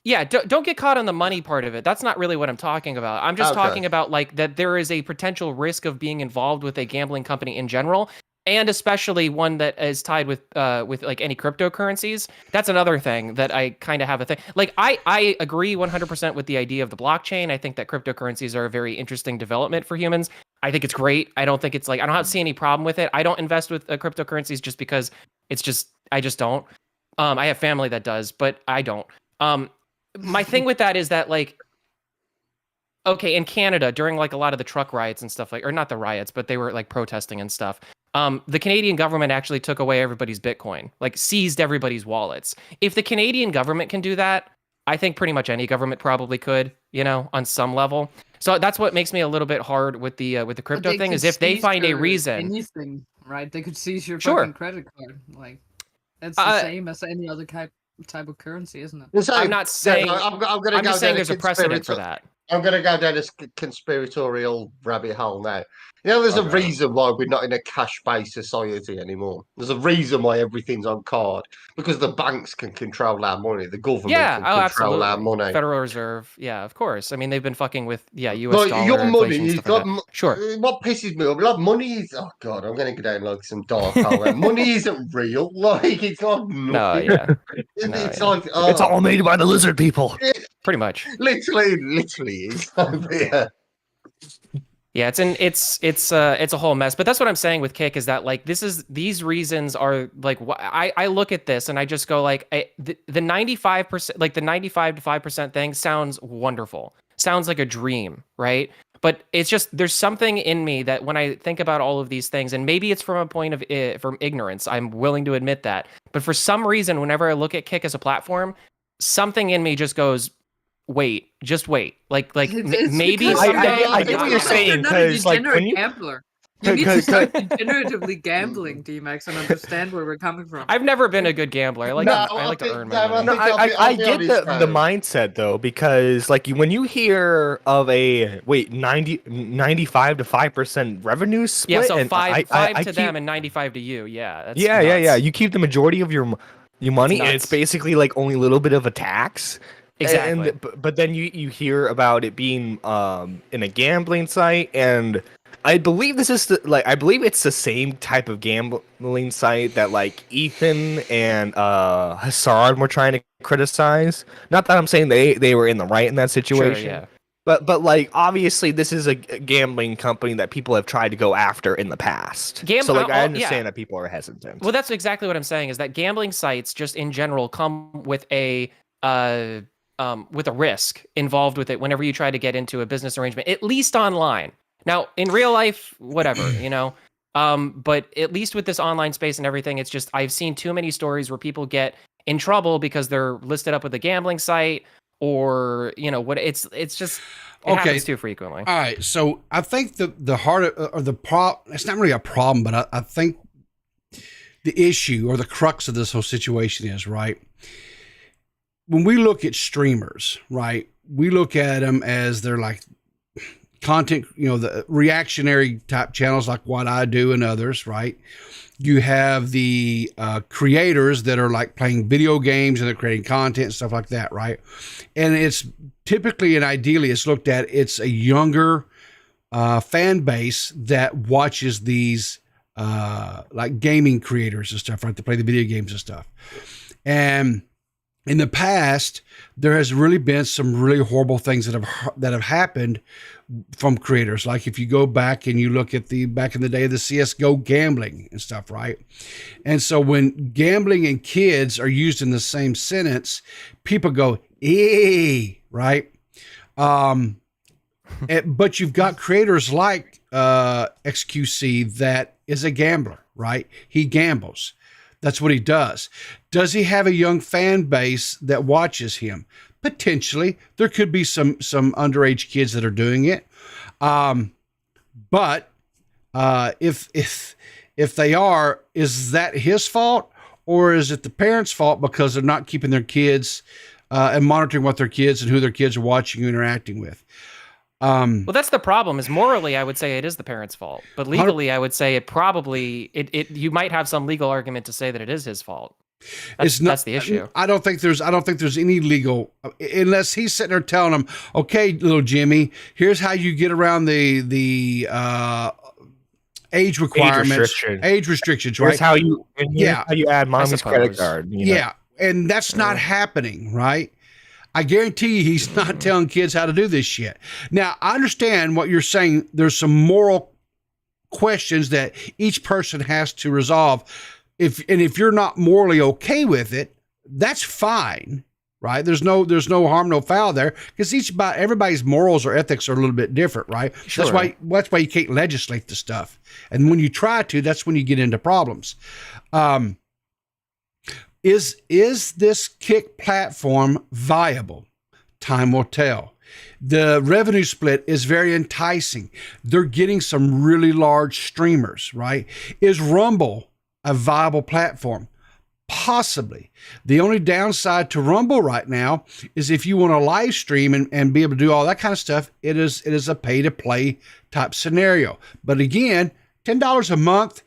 Yeah, don't get caught on the money part of it. That's not really what I'm talking about. I'm just talking about like that there is a potential risk of being involved with a gambling company in general. And especially one that is tied with like any cryptocurrencies. That's another thing that I kind of have a thing. Like I agree 100% with the idea of the blockchain. I think that cryptocurrencies are a very interesting development for humans. I think it's great. I don't think it's like I don't see any problem with it. I don't invest with cryptocurrencies just because I just don't. I have family that does, but I don't. My thing with that is that like. Okay, in Canada during like a lot of the truck riots and stuff or not the riots, but they were like protesting and stuff. The Canadian government actually took away everybody's Bitcoin, like seized everybody's wallets. If the Canadian government can do that, I think pretty much any government probably could, on some level. So that's what makes me a little bit hard with the crypto thing is if they find a reason. Anything, right? They could seize your fucking credit card. Like it's the same as any other type of currency, isn't it? I'm not saying. I'm just saying there's a precedent for that. I'm going to go down this conspiratorial rabbit hole now. You know, there's a reason why we're not in a cash-based society anymore. There's a reason why everything's on card, because the banks can control our money, the government can control our money. Federal Reserve, yeah, of course. I mean, they've been fucking with US like, dollar your money, inflation, you've stuff got like that. Sure. What pisses me off, like money is. Oh god, I'm going to go down like some dark hole. Money isn't real. Like it's like nothing. No, yeah. It's yeah. like it's all made by the lizard people. Pretty much. Literally is. Yeah. Yeah, it's a whole mess. But that's what I'm saying with Kick is that like these reasons are like I look at this and I just go like the 95%, like the 95 to 5% thing sounds wonderful. Sounds like a dream, right? But it's just there's something in me that when I think about all of these things, and maybe it's from a point of from ignorance, I'm willing to admit that. But for some reason, whenever I look at Kick as a platform, something in me just goes, wait, just wait. Like maybe I get what you're saying, because like when you gambler. You need to start degeneratively gambling, D-Max, and understand where we're coming from. I've never been a good gambler. I like to earn my money. No, I get the mindset though, because like when you hear of a 95 to 5% revenue split, yeah, so and five to them and 95 to you. Yeah, that's yeah. You keep the majority of your money, and it's basically like only a little bit of a tax. Exactly. But then you hear about it being in a gambling site, and I believe this is I believe it's the same type of gambling site that like Ethan and Hassan were trying to criticize. Not that I'm saying they were in the right in that situation. Sure, yeah. But like obviously this is a gambling company that people have tried to go after in the past. So like I understand that people are hesitant. Well, that's exactly what I'm saying is that gambling sites just in general come with a risk involved with it whenever you try to get into a business arrangement, at least online. Now, in real life, whatever, you know, but at least with this online space and everything, it's just, I've seen too many stories where people get in trouble because they're listed up with a gambling site or, you know, what it's just, it happens too frequently. All right. So I think the heart or the problem, it's not really a problem, but I think the issue or the crux of this whole situation is, right, when we look at streamers, right, we look at them as they're like content, you know, the reactionary type channels like what I do and others, right? You have the creators that are like playing video games and they're creating content and stuff like that, right? And it's typically and ideally it's looked at, it's a younger fan base that watches these like gaming creators and stuff, right? They play the video games and stuff. And in the past, there has really been some really horrible things that have happened from creators. Like if you go back and you look at back in the day of the CSGO gambling and stuff, right? And so when gambling and kids are used in the same sentence, people go, right? But you've got creators like XQC that is a gambler, right? He gambles. That's what he does. Does he have a young fan base that watches him? Potentially. There could be some underage kids that are doing it. But if they are, is that his fault or is it the parents' fault because they're not keeping their kids and monitoring what their kids and who their kids are watching and interacting with? Well, that's the problem. Is morally, I would say it is the parents' fault, but legally, I would say it probably you might have some legal argument to say that it is his fault. That's the issue. I don't think there's any legal, unless he's sitting there telling them, okay, little Jimmy, here's how you get around the age requirements, age restrictions, right? Here's how you add mommy's credit card. You know? Yeah, and that's not happening, right? I guarantee you he's not telling kids how to do this shit. Now, I understand what you're saying. There's some moral questions that each person has to resolve. If you're not morally okay with it, that's fine, right? There's no harm, no foul there, because everybody's morals or ethics are a little bit different, right? Sure. That's why you can't legislate the stuff. And when you try to, that's when you get into problems. Is this Kick platform viable? Time will tell. The revenue split is very enticing. They're getting some really large streamers, right? Is Rumble a viable platform? Possibly. The only downside to Rumble right now is if you want to live stream and be able to do all that kind of stuff, it is a pay to play type scenario. But again, $10 a month,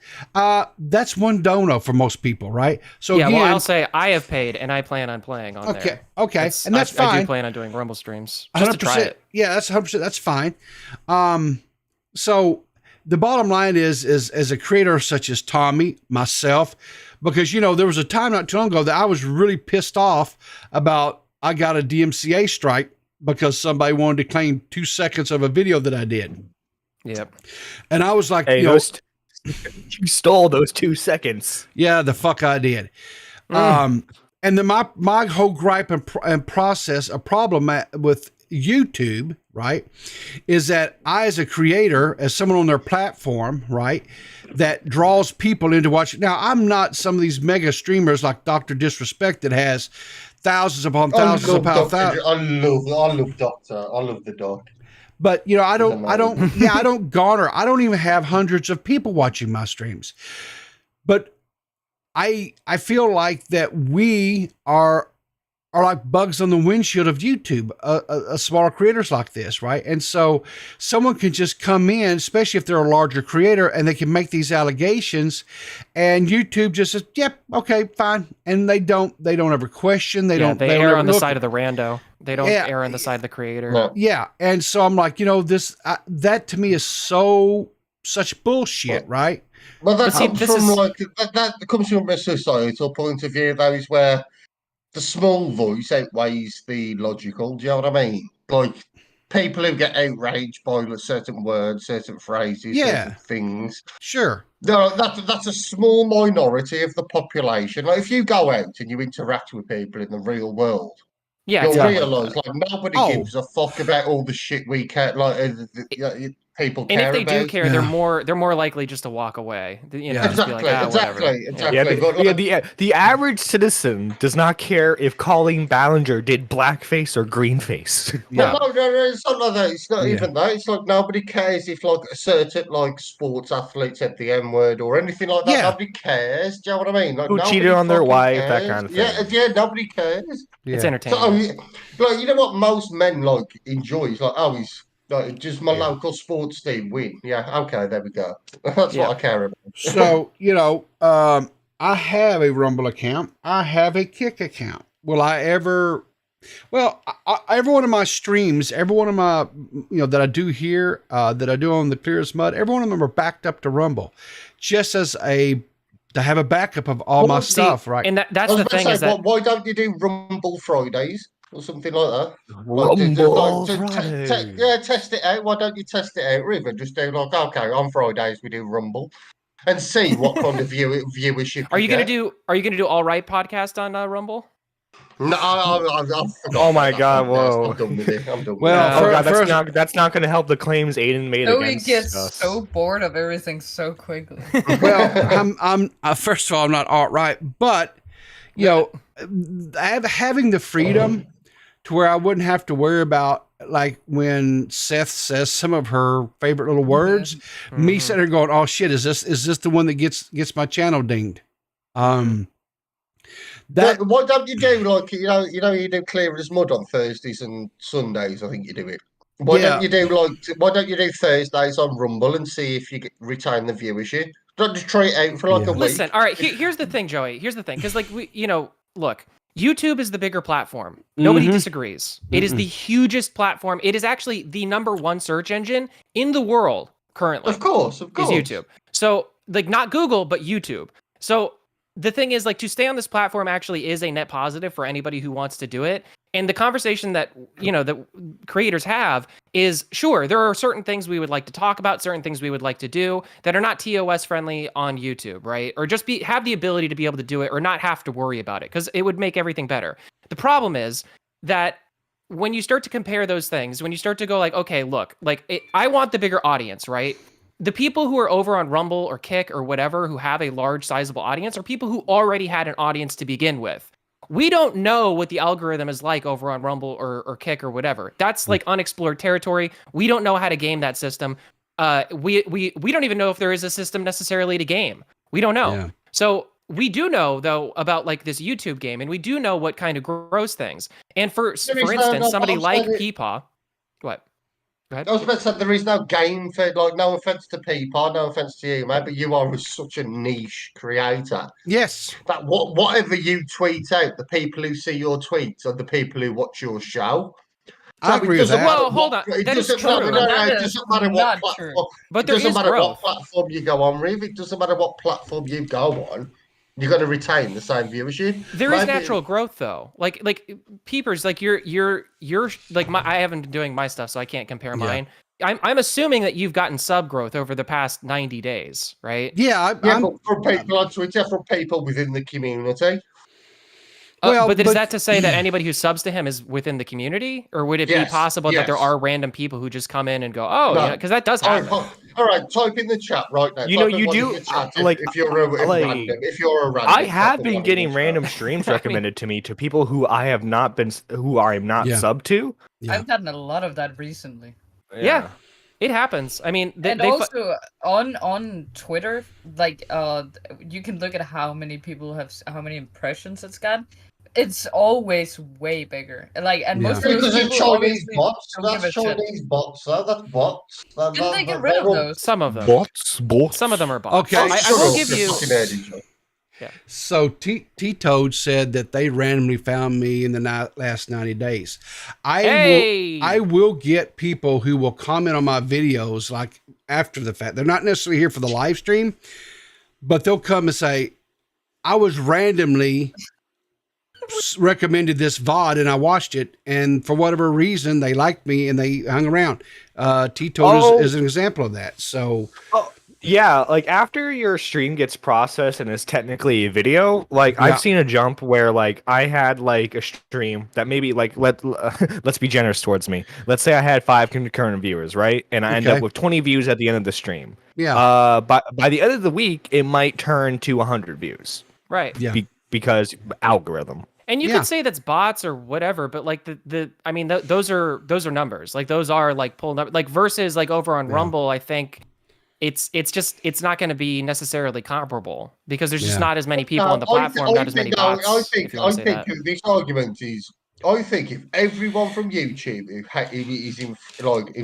that's one dono for most people, right? So yeah, again, well, I'll say I have paid and I plan on playing on there. Okay, and that's fine. I do plan on doing Rumble streams just to try it. Yeah, that's 100%. That's fine. So the bottom line is as a creator such as Tommy, myself, because, you know, there was a time not too long ago that I was really pissed off about I got a DMCA strike because somebody wanted to claim 2 seconds of a video that I did. Yep. And I was like, hey, you you stole those 2 seconds. Yeah, the fuck I did. And then my whole gripe and process, a problem with YouTube, right, is that I, as a creator, as someone on their platform, right, that draws people into watching. Now, I'm not some of these mega streamers like Dr. Disrespect that has thousands upon thousands upon thousands. I love Doctor. I love the doc. But, you know, I don't garner. I don't even have hundreds of people watching my streams. But I feel like that we are like bugs on the windshield of YouTube, smaller creators like this, right? And so someone can just come in, especially if they're a larger creator, and they can make these allegations, and YouTube just says, "Yep, okay, fine," and they don't ever question. They err on the side of the rando. They don't err on the side of the creator. No. Yeah, and so I'm like, you know, this that to me is such bullshit, right? Well, that comes from a societal point of view, though, is where the small voice outweighs the logical. Do you know what I mean? Like, people who get outraged by certain words, certain phrases, certain things. Sure. No, that's a small minority of the population. Like, if you go out and you interact with people in the real world, you'll realise like nobody gives a fuck about all the shit we care. Like people care about. And if they do care, they're more likely just to walk away. You know, exactly. The average citizen does not care if Colleen Ballinger did blackface or greenface. No, it's not like that. It's not even that. It's like nobody cares if like a certain like sports athlete said the N word or anything like that. Yeah. Nobody cares. Do you know what I mean? Like, who cheated on their wife, that kind of thing. Yeah, nobody cares. It's entertaining. So, like, you know what most men like enjoy? It's like, oh, he's like, just my local sports team win. Yeah, okay, there we go. That's what I care about. So, you know, I have a Rumble account. I have a Kick account. Will I ever? Well, every one of my streams, every one of my, you know, that I do here, that I do on the Clearest Mud, every one of them are backed up to Rumble, just as to have a backup of all my stuff, right? And that's the thing is that why don't you do Rumble Fridays or something like that? Rumble Fridays. Test it out. Why don't you test it out, River? Just do like, okay, on Fridays we do Rumble, and see what kind of viewership. Are you gonna do All Right podcast on Rumble? No, oh my God! Whoa! I'm done with it. I'm done. Well, that's not going to help the claims Aiden made against gets us. so bored of everything so quickly. Well, I'm first of all, I'm not all right, but you know, having the freedom to where I wouldn't have to worry about, like, when Seth says some of her favorite little words, me sitting there going, "Oh shit, is this the one that gets my channel dinged?" Why don't you do like you do Clear as Mud on Thursdays and Sundays? I think you do it. Why don't you do Thursdays on Rumble and see if you retain the viewership? Don't just try it out for like a week. Listen, all right. Here's the thing, Joey. Here's the thing, because like look, YouTube is the bigger platform. Nobody disagrees. It is the hugest platform. It is actually the #1 search engine in the world currently. Of course. Is YouTube. So like not Google, but YouTube. So the thing is, like, to stay on this platform actually is a net positive for anybody who wants to do it. And the conversation that, you know, that creators have is, sure, there are certain things we would like to talk about, certain things we would like to do that are not TOS friendly on YouTube, right? Or just have the ability to be able to do it or not have to worry about it, because it would make everything better. The problem is that when you start to compare those things, when you start to go like, okay, look, like I want the bigger audience, right? The people who are over on Rumble or Kick or whatever who have a large, sizable audience are people who already had an audience to begin with. We don't know what the algorithm is like over on Rumble or Kick or whatever. That's like unexplored territory. We don't know how to game that system. We don't even know if there is a system necessarily to game. We don't know. Yeah. So we do know though about like this YouTube game, and we do know what kind of grows things. And for instance, somebody like Peepaw, what? Go ahead. I was about to say there is no game for like. No offense to Peepaw, no offense to you, mate, but you are such a niche creator. Yes. That whatever you tweet out, the people who see your tweets are the people who watch your show. So I agree with that. Well, hold on. That is true. It doesn't matter what platform. But there is growth. It doesn't matter what platform you go on, really. It doesn't matter what platform you go on. You're going to retain the same viewership. There is natural growth, though. Like Peepers, like you're like I haven't been doing my stuff, so I can't compare mine. I'm assuming that you've gotten sub growth over the past 90 days, right? Yeah, but from people on Twitter, from people within the community. But is that to say that anybody who subs to him is within the community, or would it be possible that there are random people who just come in and go, "Oh, yeah," because that does happen. All right, type in the chat right now. You know, you do like if you're a random. I have been getting random streams recommended to me to people who I am not subbed to. Yeah. I've gotten a lot of that recently. Yeah. It happens. I mean, also on Twitter, like you can look at how many impressions it's got. It's always way bigger. Like, and most of those people Chinese bots. That's Chinese bots. That's bots. Didn't they get rid of those? Some of them. Bots. Some of them are bots. Okay, I will give you. Yeah. So T-Toad said that they randomly found me in the last 90 days. I will get people who will comment on my videos like after the fact. They're not necessarily here for the live stream, but they'll come and say, I was randomly recommended this VOD and I watched it, and for whatever reason they liked me and they hung around. T-Toad is an example of that. So yeah, like after your stream gets processed and is technically a video, like I've seen a jump where like I had like a stream that maybe like let's be generous towards me. Let's say I had 5 concurrent viewers, right? And I end up with 20 views at the end of the stream. Yeah. By the end of the week, it might turn to 100 views. Right. Yeah. Because algorithm. And you could say that's bots or whatever, but like I mean, those are numbers. Like those are like pulled numbers. Like versus like over on Rumble, I think it's not going to be necessarily comparable because there's just not as many people on the platform, not as many bots. I think this argument is. I think if everyone from YouTube is in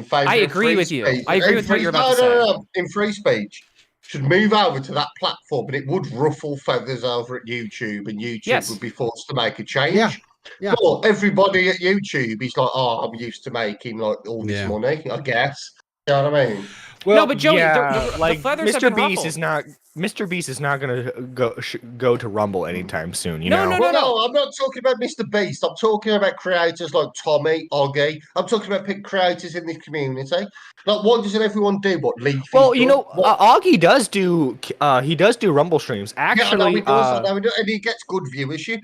favor, I agree with you. I agree with what you're about to say. In free speech, should move over to that platform, and it would ruffle feathers over at YouTube, and YouTube would be forced to make a change. Yeah. But everybody at YouTube is like, oh, I'm used to making like all this money, I guess. You know what I mean? Well, no, but Joey, the feathers have been ruffled. Mr. Beast is not going to go to Rumble anytime soon. You know? No. I'm not talking about Mr. Beast. I'm talking about creators like Tommy, Oggy. I'm talking about creators in this community. Like, why doesn't everyone do what Leafy? Well, you know, Oggy does do. He does do Rumble streams. Actually, and he gets good viewership.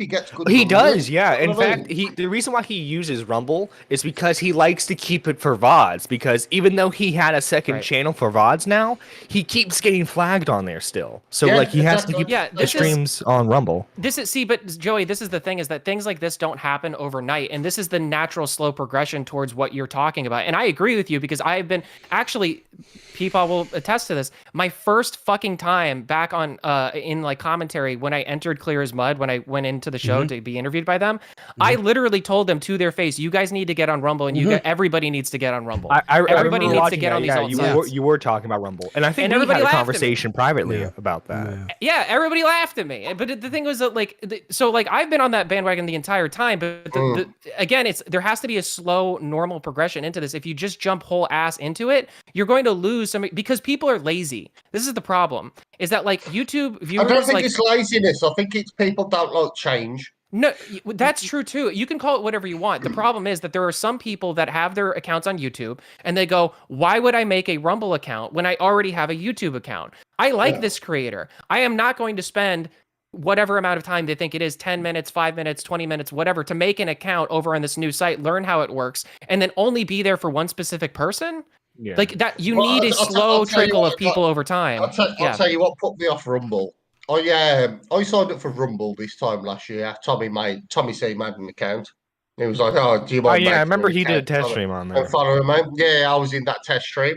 He does, yeah. In fact, the reason why he uses Rumble is because he likes to keep it for VODs. Because even though he had a second channel for VODs now, he keeps getting flagged on there still. So like he has to keep the streams on Rumble. But Joey, this is the thing, is that things like this don't happen overnight, and this is the natural slow progression towards what you're talking about. And I agree with you because I've been actually, people will attest to this. My first fucking time back on in like commentary when I entered Clear as Mud, when I went into the show to be interviewed by them, I literally told them to their face, "You guys need to get on Rumble, and everybody needs to get on Rumble. Everybody needs to get on these alt sites." You were talking about Rumble, and I think we had a conversation privately about that. Yeah, everybody laughed at me. But the thing was that I've been on that bandwagon the entire time. But again, there has to be a slow, normal progression into this. If you just jump whole ass into it, you're going to lose some, because people are lazy. This is the problem. Is that like YouTube viewers? I don't think it's laziness. I think it's people don't like change. No, that's true too. You can call it whatever you want. The problem is that there are some people that have their accounts on YouTube and they go, why would I make a Rumble account when I already have a YouTube account? I like this creator. I am not going to spend whatever amount of time they think it is, 10 minutes, 5 minutes, 20 minutes, whatever, to make an account over on this new site, learn how it works, and then only be there for one specific person. Yeah. Like that, you need a slow trickle of people over time. I'll tell you what put me off Rumble. I signed up for Rumble this time last year. Tommy C made an account. He was like, "Oh, do you mind?" I remember he did a test stream on there. Follow him, mate. Yeah, I was in that test stream,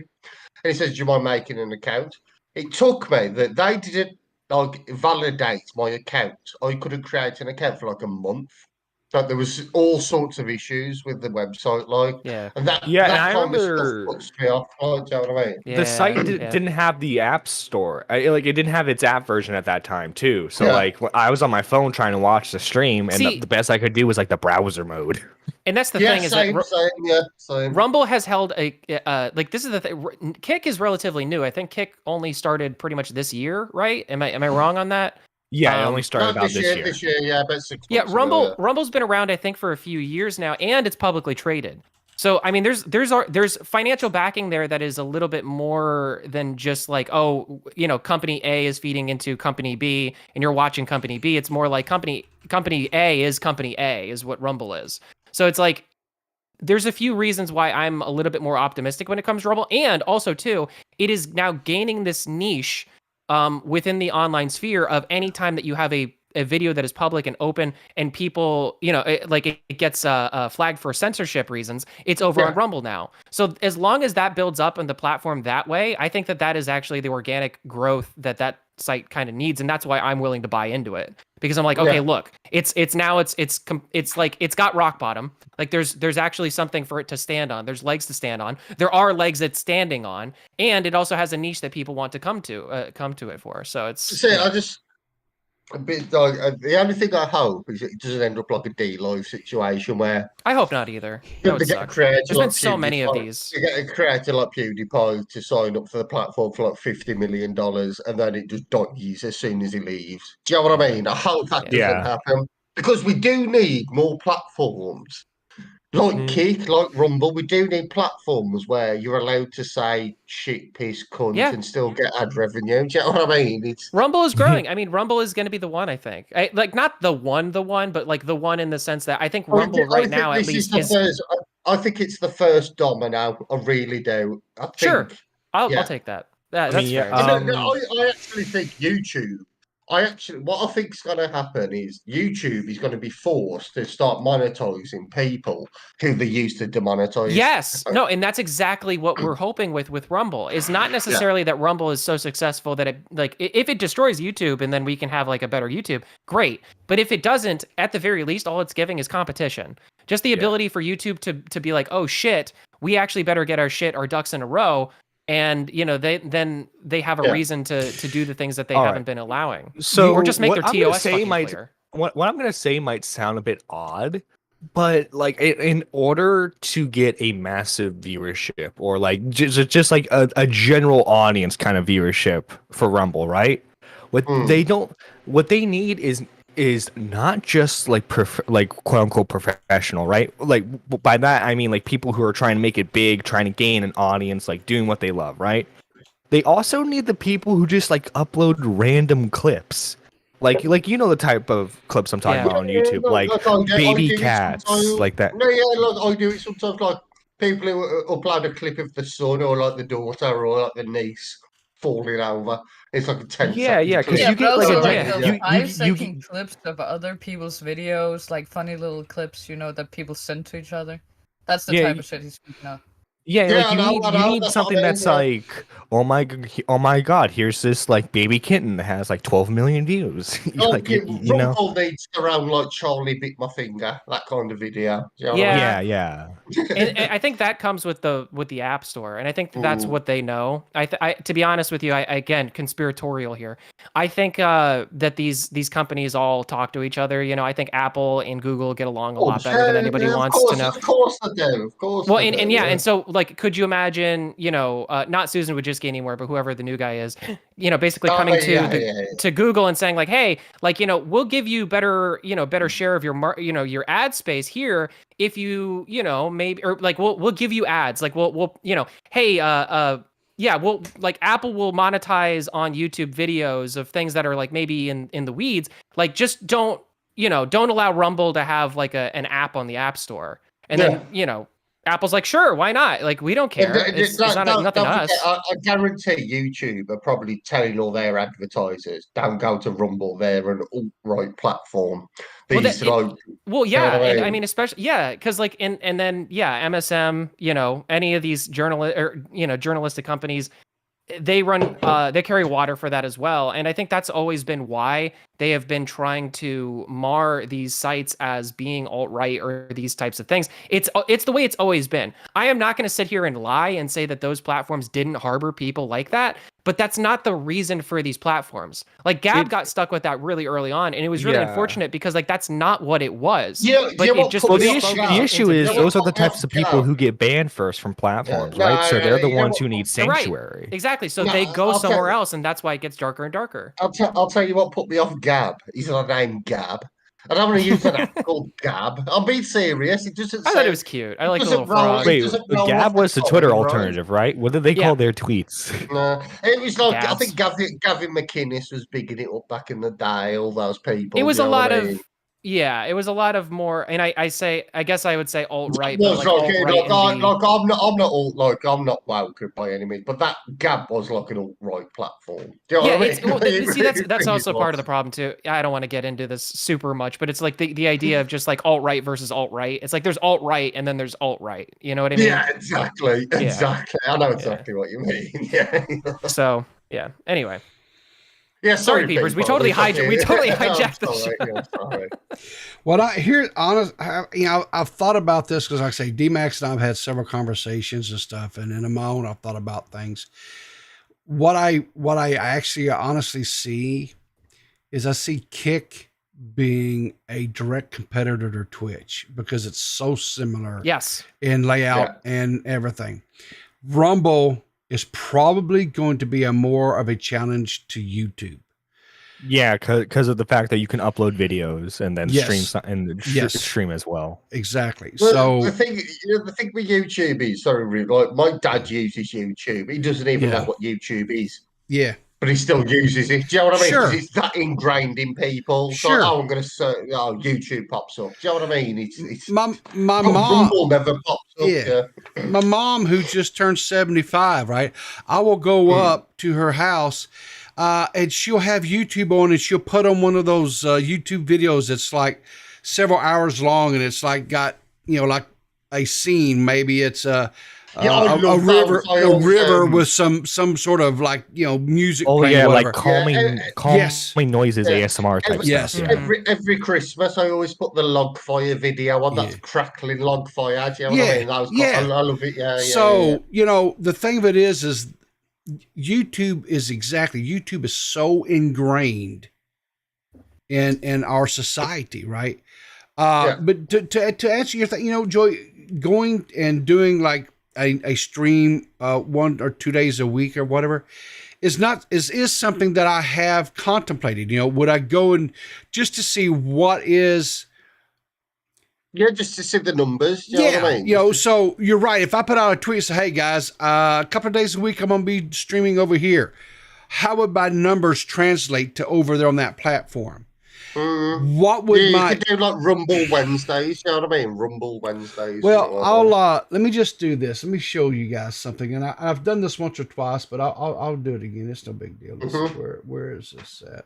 and he says, "Do you mind making an account?" It took me that they didn't like validate my account. I couldn't create an account for like a month. But there was all sorts of issues with the website, like, and that and I kind of stuff remember puts me off. Like, do you know what I mean? the site didn't have the app store. Like it didn't have its app version at that time too. So like I was on my phone trying to watch the stream, and the best I could do was like the browser mode. And that's the thing is that Rumble has held a like this is the thing. Kick is relatively new. I think Kick only started pretty much this year, right? Am I wrong on that? Yeah, it only started about this year. This year, yeah, about 6 months. Yeah, Rumble's been around I think for a few years now, and it's publicly traded. So I mean, there's financial backing there that is a little bit more than just like, oh, you know, company A is feeding into company B, and you're watching company B. It's more like company A is what Rumble is. So it's like there's a few reasons why I'm a little bit more optimistic when it comes to Rumble, and also too, it is now gaining this niche within the online sphere of any time that you have a video that is public and open and people, you know, it gets flagged for censorship reasons, it's over on Rumble now. So as long as that builds up on the platform that way, I think that is actually the organic growth that site kind of needs, and that's why I'm willing to buy into it, because I'm like, okay, look, it's like it's got rock bottom. Like there's actually something for it to stand on. There's legs to stand on. There are legs it's standing on, and it also has a niche that people want to come to it for. So it's I just a bit like the only thing I hope is it doesn't end up like a D-Live situation where I hope not either. That would suck. There's been so many of these. You get a creator like PewDiePie to sign up for the platform for like $50 million, and then it just dies as soon as he leaves. Do you know what I mean? I hope that doesn't happen, because we do need more platforms. Like Kick, like Rumble, we do need platforms where you're allowed to say shit, piss, cunt, and still get ad revenue. Do you know what I mean? Rumble is growing. I mean, Rumble is going to be the one, I think. Like, not the one, but like the one in the sense that I think Rumble right now, at least, I think it's the first domino. I really do. I think, sure. I'll take that. That's fair. I actually think YouTube. What I think is going to happen is YouTube is going to be forced to start monetizing people who they used to demonetize. Yes, no, and that's exactly what we're hoping with Rumble. It's not necessarily that Rumble is so successful that it, like, if it destroys YouTube and then we can have like a better YouTube, great. But if it doesn't, at the very least, all it's giving is competition. Just the ability for YouTube to be like, oh shit, we actually better get our ducks in a row. And they have a reason to do the things that they haven't been allowing. So or just make their TOS clear. What I'm gonna say might sound a bit odd, but like in order to get a massive viewership or like just like a general audience kind of viewership for Rumble, right? What they need is not just like quote unquote professional, right? Like by that I mean like people who are trying to make it big, trying to gain an audience, like doing what they love, right? They also need the people who just like upload random clips, like the type of clips I'm talking about on YouTube, like baby cats, like that. No, like I do it sometimes, like people who upload a clip of the son or like the daughter or like the niece falling over. It's like a 10 because you get like 5-second clips of other people's videos, like funny little clips, that people send to each other. That's the type of shit he's speaking of. Yeah, like you need something that's like, oh my god, here's this like baby kitten that has like 12 million views. Like, Rumble needs around like Charlie bit my finger, that kind of video. Yeah. And I think that comes with the App Store, and I think that's what they know. I to be honest with you, I again conspiratorial here. I think that these companies all talk to each other. I think Apple and Google get along a lot better than anybody wants to know. Of course they do. Of course. Well, and so like, could you imagine, not Susan Wojcicki anymore, but whoever the new guy is, basically coming to Google and saying like, hey, like, we'll give you better share of your ad space here if you, maybe, or like, we'll give you ads. Like, we'll hey, we'll like Apple will monetize on YouTube videos of things that are like maybe in the weeds. Like, just don't allow Rumble to have like an app on the App Store. And then, Apple's like, sure, why not? Like, we don't care. It's not nothing to us. I guarantee YouTube are probably telling all their advertisers, don't go to Rumble, they're an alt-right platform. And I mean, especially, because like, and then, MSM, any of these journalistic companies, they carry water for that as well. And I think that's always been why they have been trying to mar these sites as being alt-right or these types of things. It's the way it's always been. I am not going to sit here and lie and say that those platforms didn't harbor people like that, but that's not the reason for these platforms. Like Gab got stuck with that really early on, and it was really unfortunate because like that's not what it was. Yeah, but it just the issue is those are the types of people who get banned first from platforms, right? So they're the ones who need sanctuary. Right. Exactly. So they go somewhere else, and that's why it gets darker and darker. I'll tell you what put me off Gab. He's not named Gab. I don't want to use an app called Gab. I'm being serious. It doesn't. I thought it was cute. I like the little frog. Wait, Gab was the Twitter alternative, right? What did they call their tweets? No, it was like I think Gavin McInnes was bigging it up back in the day. All those people. It was a lot of. Yeah, it was a lot of more, and I guess I would say alt-right. I'm not woke by any means, but that Gab was like an alt-right platform. Do you know what I mean? See, that's also part of the problem too. I don't want to get into this super much, but it's like the idea of just like alt-right versus alt-right. It's like there's alt-right and then there's alt-right. You know what I mean? Yeah, exactly. I know exactly what you mean. Yeah. So yeah. Anyway. Yeah, sorry, Peepers. We totally hijacked the show. Well, I've thought about this because, like I say, D-Max and I've had several conversations and stuff, and in a moment, I've thought about things. What I actually honestly see is I see Kick being a direct competitor to Twitch because it's so similar. Yes. In layout and everything. Rumble is probably going to be more of a challenge to YouTube. Yeah, because of the fact that you can upload videos and then stream as well. Exactly. Well, so the thing with YouTube is, like my dad uses YouTube. He doesn't even know what YouTube is. Yeah. But he still uses it. Do you know what I mean? Sure. It's that ingrained in people. Sure. So, I'm going to say, YouTube pops up. Do you know what I mean? It's my mom Rumble never pops up. Yeah. My mom, who just turned 75, right? I will go up to her house and she'll have YouTube on and she'll put on one of those YouTube videos that's like several hours long and it's like got, like a scene. Maybe it's a river with some sort of like music. Oh yeah, like calming noises, ASMR type stuff. Every Christmas, I always put the log fire video on. That's crackling log fire. Do you know what I mean? I love it. So the thing of it is YouTube is so ingrained in our society, right? But to answer your thing, Joy, going and doing like a stream 1 or 2 days a week or whatever is something that I have contemplated. Would I go and just to see what is? Yeah, just to see the numbers. You know what I mean? So you're right. If I put out a tweet and say, "Hey guys, a couple of days a week I'm gonna be streaming over here," how would my numbers translate to over there on that platform? What would you could do like Rumble Wednesdays, you know what I mean? Rumble Wednesdays. Well, I'll let me just do this. Let me show you guys something, and I've done this once or twice, but I'll do it again. It's no big deal. This is where is this at?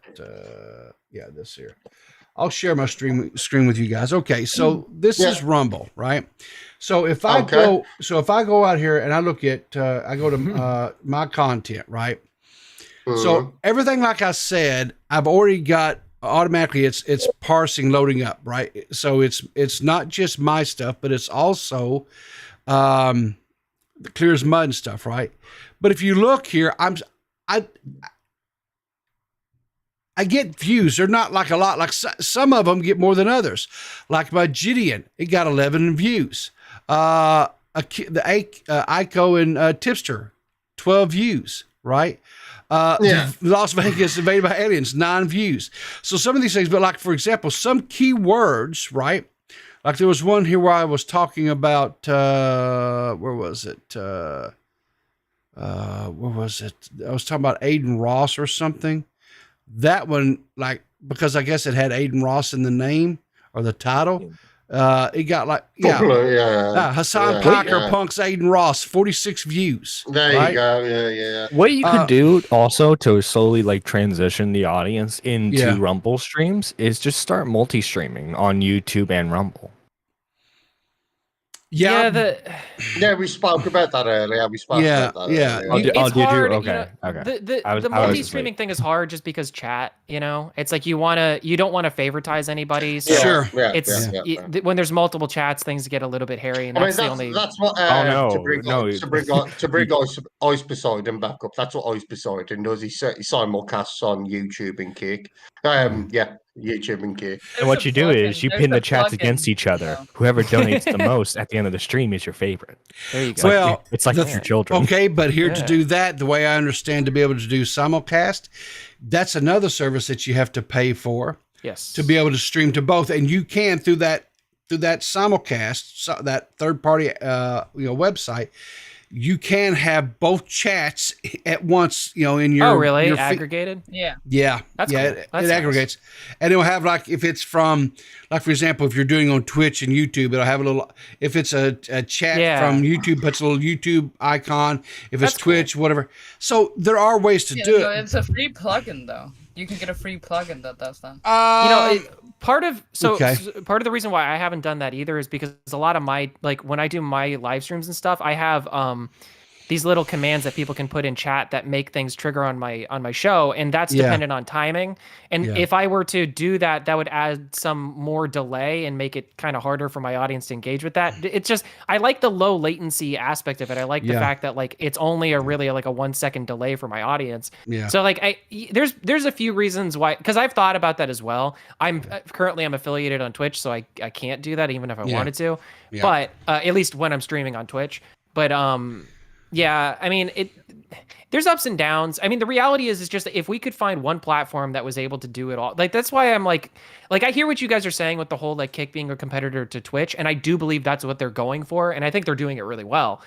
This here. I'll share my screen with you guys. Okay, so this is Rumble, right? So if I go out here and I look at I go to my content, right? So everything, like I said, I've already got. Automatically it's parsing, loading up, right? So it's not just my stuff, but it's also clear as mud and stuff, right? But if you look here, I get views. They're not like a lot. Like some of them get more than others. Like my Gideon, it got 11 views. The Ico and Tipster, 12 views, right? Las Vegas invaded by aliens, 9 views. So some of these things, but like for example, some keywords, right? Like there was one here where I was talking about where was it? Where was it? I was talking about Aiden Ross or something. That one, like because I guess it had Aiden Ross in the name or the title. It got like Hassan Parker punks Aiden Ross, 46 views. There you go. What you could do also to slowly like transition the audience into Rumble streams is just start multi-streaming on YouTube and Rumble. Yeah, we spoke about that earlier. We spoke about that earlier. It's hard. Okay. The multi-streaming thing is hard just because chat. It's like you don't want to favoritize anybody. So Sure. When there's multiple chats, things get a little bit hairy, and that's what. To bring Ice Poseidon back up. That's what Ice Poseidon does. He simulcasts on YouTube and Kick. YouTube and Kick. And what you do is you pin the chats against each other. Whoever donates the most at the end of the stream is your favorite. There you go. Well, it's like your children. Okay, but here to do that, the way I understand to be able to do simulcast, that's another service that you have to pay for. Yes. To be able to stream to both, and you can through that simulcast, that third party website. You can have both chats at once, in your. Oh, really? Aggregated? Yeah. That's cool. It aggregates. And it'll have, like, if it's from, like, for example, if you're doing on Twitch and YouTube, it'll have a little, if it's a chat from YouTube, puts a little YouTube icon. If it's Twitch, whatever. So there are ways to do it. It's a free plugin, though. You can get a free plugin that does that. Part of the reason why I haven't done that either is because a lot of my, like, when I do my live streams and stuff, I have these little commands that people can put in chat that make things trigger on my show, and that's dependent on timing. And if I were to do that, that would add some more delay and make it kind of harder for my audience to engage with that. It's just, I like the low latency aspect of it. I like the fact that, like, it's only a 1 second delay for my audience. So, like, there's a few reasons why, because I've thought about that as well. I'm affiliated on Twitch, so I can't do that even if I wanted to. But at least when I'm streaming on Twitch. But yeah, I mean, there's ups and downs. I mean, the reality is just that if we could find one platform that was able to do it all, like, that's why I'm like I hear what you guys are saying with the whole, like, Kick being a competitor to Twitch, and I do believe that's what they're going for, and I think they're doing it really well.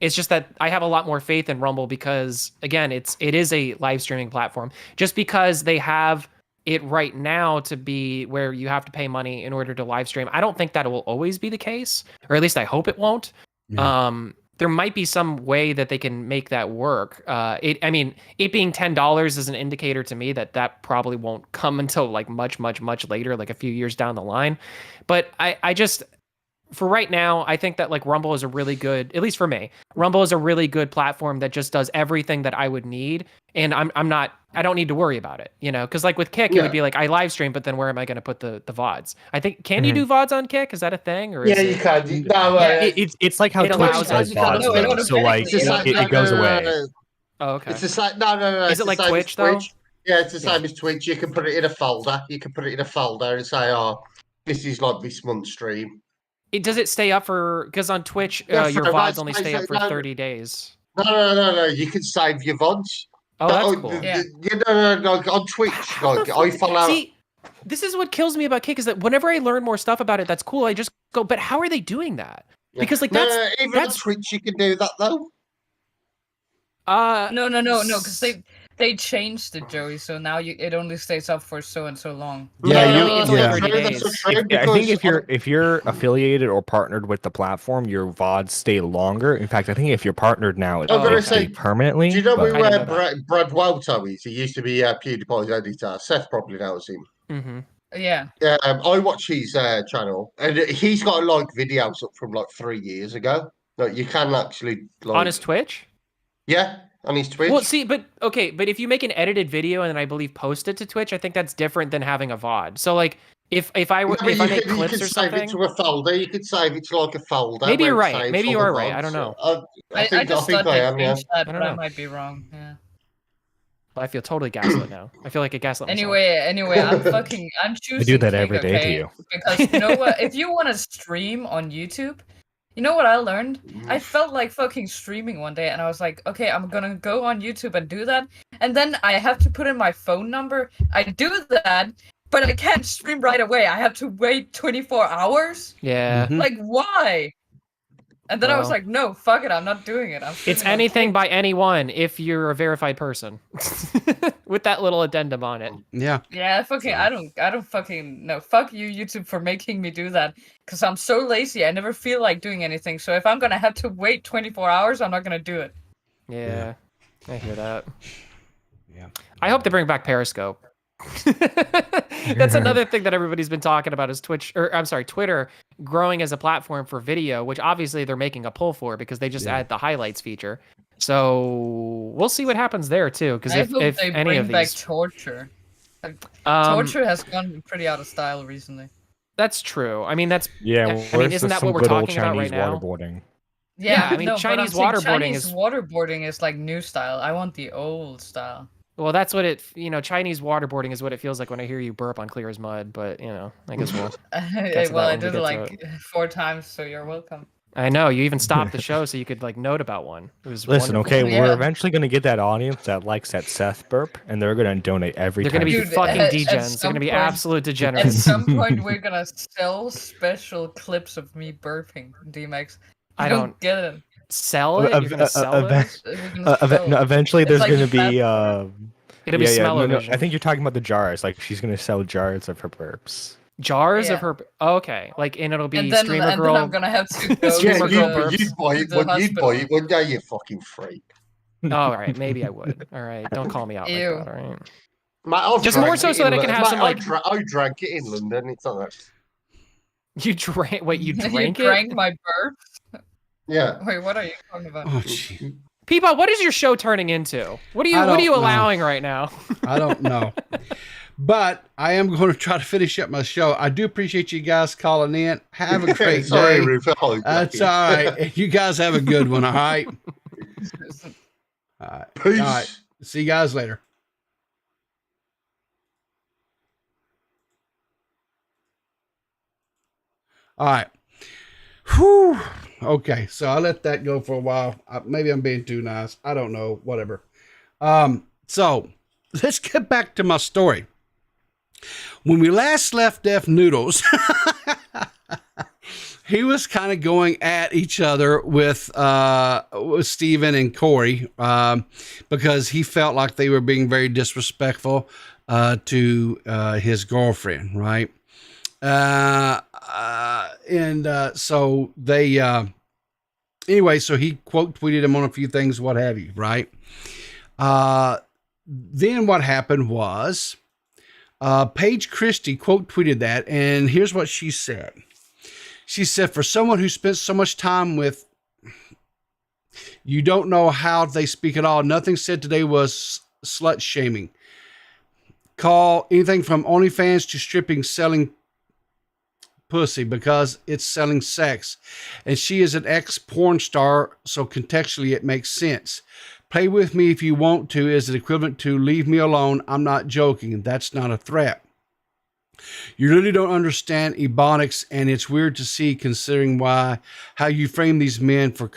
It's just that I have a lot more faith in Rumble because, again, it is a live streaming platform. Just because they have it right now to be where you have to pay money in order to live stream, I don't think that will always be the case, or at least I hope it won't. There might be some way that they can make that work. It being $10 is an indicator to me that probably won't come until, like, much, much, much later, like a few years down the line. But I just, for right now, I think that, like, Rumble is a really good, at least for me, Rumble is a really good platform that just does everything that I would need. And I don't need to worry about it, because, like, with Kick, it would be like I live stream, but then where am I going to put the VODs? I think, can you do VODs on Kick? Is that a thing? Or you can. It's like how Twitch does VODs, so, like, it goes away. Oh, okay. It's just like, no. Is it like Twitch, though? Yeah, it's the same as Twitch. You can put it in a folder. And say, this is, like, this month's stream. Does it stay up because on Twitch, your VODs only stay up for 30 days? No. You can save your VODs. Oh, that's cool. No. On Twitch, like, I follow. See, this is what kills me about Kick, is that whenever I learn more stuff about it, that's cool. I just go, but how are they doing that? Because, like, even on Twitch, you can do that, though. No, because they changed it, Joey. So now it only stays up for so and so long. I think if you're affiliated or partnered with the platform, your VODs stay longer. In fact, I think if you're partnered now, it stay permanently. Do you know where Brad Walto is? He used to be PewDiePie's editor. Seth probably knows him. Mm-hmm. Yeah. I watch his channel, and he's got, like, videos up from, like, 3 years ago. Like, you can actually, like, on his Twitch. Yeah. On his Twitch. Well, see, but if you make an edited video and then I believe post it to Twitch, I think that's different than having a VOD. So, like, if I make clips or something, save it to a folder. You could save it to, like, a folder. Maybe you're right. Maybe you are right. I don't know. I think I am. Yeah. That, but I might be wrong. Yeah. I feel totally gaslit now. I feel like a gaslit. Anyway, I'm choosing. I do that every day to you. Because you know what? If you want to stream on YouTube, you know what I learned? I felt like fucking streaming one day, and I was like, okay, I'm gonna go on YouTube and do that. And then I have to put in my phone number. I do that, but I can't stream right away. I have to wait 24 hours. Yeah. Like, why? And then I was like, no, fuck it, I'm not doing it. It's anything by anyone if you're a verified person. With that little addendum on it. Yeah. Yeah, fucking, I don't fucking know. Fuck you, YouTube, for making me do that. Because I'm so lazy, I never feel like doing anything. So if I'm gonna have to wait 24 hours, I'm not gonna do it. Yeah. I hear that. Yeah. I hope they bring back Periscope. That's another thing that everybody's been talking about is Twitter growing as a platform for video, which obviously they're making a pull for because they just added the highlights feature. So we'll see what happens there too. Because if they any bring of these back torture. Torture has gone pretty out of style recently. That's true. I mean, isn't where's that what we're talking about right now? Waterboarding? Yeah, I mean, Chinese waterboarding Chinese waterboarding is like new style. I want the old style. Well, that's what Chinese waterboarding is what it feels like when I hear you burp on Clear as Mud, but, I guess we'll... I did it like 4 times, so you're welcome. I know, you even stopped the show so you could, note about one. It was Listen, wonderful. okay, we're eventually going to get that audience that likes that Seth burp, and they're going to donate every time. They're going to be fucking degens. They're going to be absolute degenerates. At some point, we're going to sell special clips of me burping, DMX. I don't get it. Sell it? You're going to sell it? Eventually, there's going to be... It'll be smell-o-vision. I think you're talking about the jars. Like, she's going to sell jars of her burps. Jars of her... Oh, okay. And it'll be then, Streamer Girl... then I'm going to have to go Streamer to Girl you'd buy it, wouldn't you, you fucking freak? Oh, all right. Maybe I would. All right. Don't call me out like that, all right? Mate, just more so that I can have some, I drank it in London. It's all right. You drank... Wait, you drank it? You drank my burps? Yeah. Wait, what are you talking about? Oh, gee. Peapod, what is your show turning into? What are you allowing right now? I don't know. But I am going to try to finish up my show. I do appreciate you guys calling in. Have a great day. That's all right. You guys have a good one, all right? Peace. All right. See you guys later. All right. Whew. Okay, so I let that go for a while. Maybe I'm being too nice. I don't know. Whatever. So let's get back to my story. When we last left Deaf Noodles, he was kind of going at each other with Steven and Corey because he felt like they were being very disrespectful to his girlfriend, right? So they, anyway, so he quote tweeted him on a few things, what have you, right? Then what happened was, Paige Christy quote tweeted that, and here's what she said. She said, for someone who spent so much time with, you don't know how they speak at all. Nothing said today was slut shaming. Call anything from OnlyFans to stripping, selling pussy because it's selling sex. And she is an ex-porn star, so contextually it makes sense. Play with me if you want to is the equivalent to leave me alone. I'm not joking. That's not a threat. You really don't understand ebonics, and it's weird to see considering how you frame these men for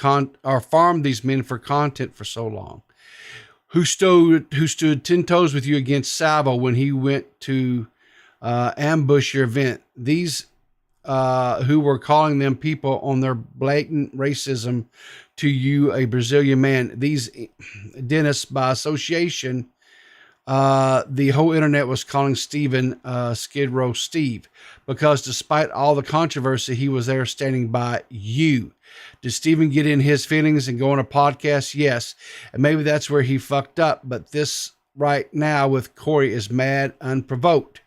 farm these men for content for so long. Who stood 10 toes with you against Salvo when he went to ambush your event? These who were calling them people on their blatant racism to you, a Brazilian man. These dentists by association, the whole internet was calling Steven Skid Row Steve because despite all the controversy, he was there standing by you. Did Steven get in his feelings and go on a podcast? Yes. And maybe that's where he fucked up. But this right now with Corey is mad, unprovoked.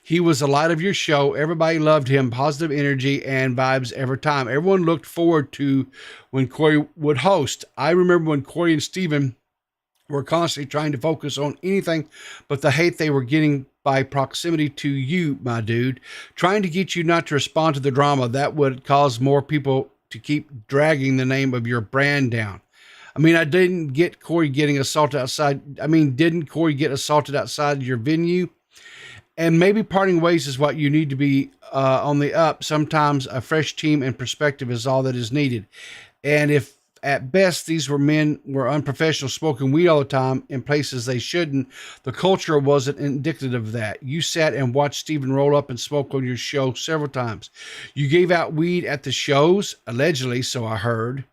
He was the light of your show. Everybody loved him. Positive energy and vibes every time. Everyone looked forward to when Corey would host. I remember when Corey and Steven were constantly trying to focus on anything but the hate they were getting by proximity to you, my dude. Trying to get you not to respond to the drama. That would cause more people to keep dragging the name of your brand down. I mean, I didn't get Corey getting assaulted outside. I mean, didn't Corey get assaulted outside your venue? And maybe parting ways is what you need to be on the up. Sometimes a fresh team and perspective is all that is needed. And if at best these men were unprofessional, smoking weed all the time in places they shouldn't, the culture wasn't indicative of that. You sat and watched Steven roll up and smoke on your show several times. You gave out weed at the shows, allegedly, so I heard.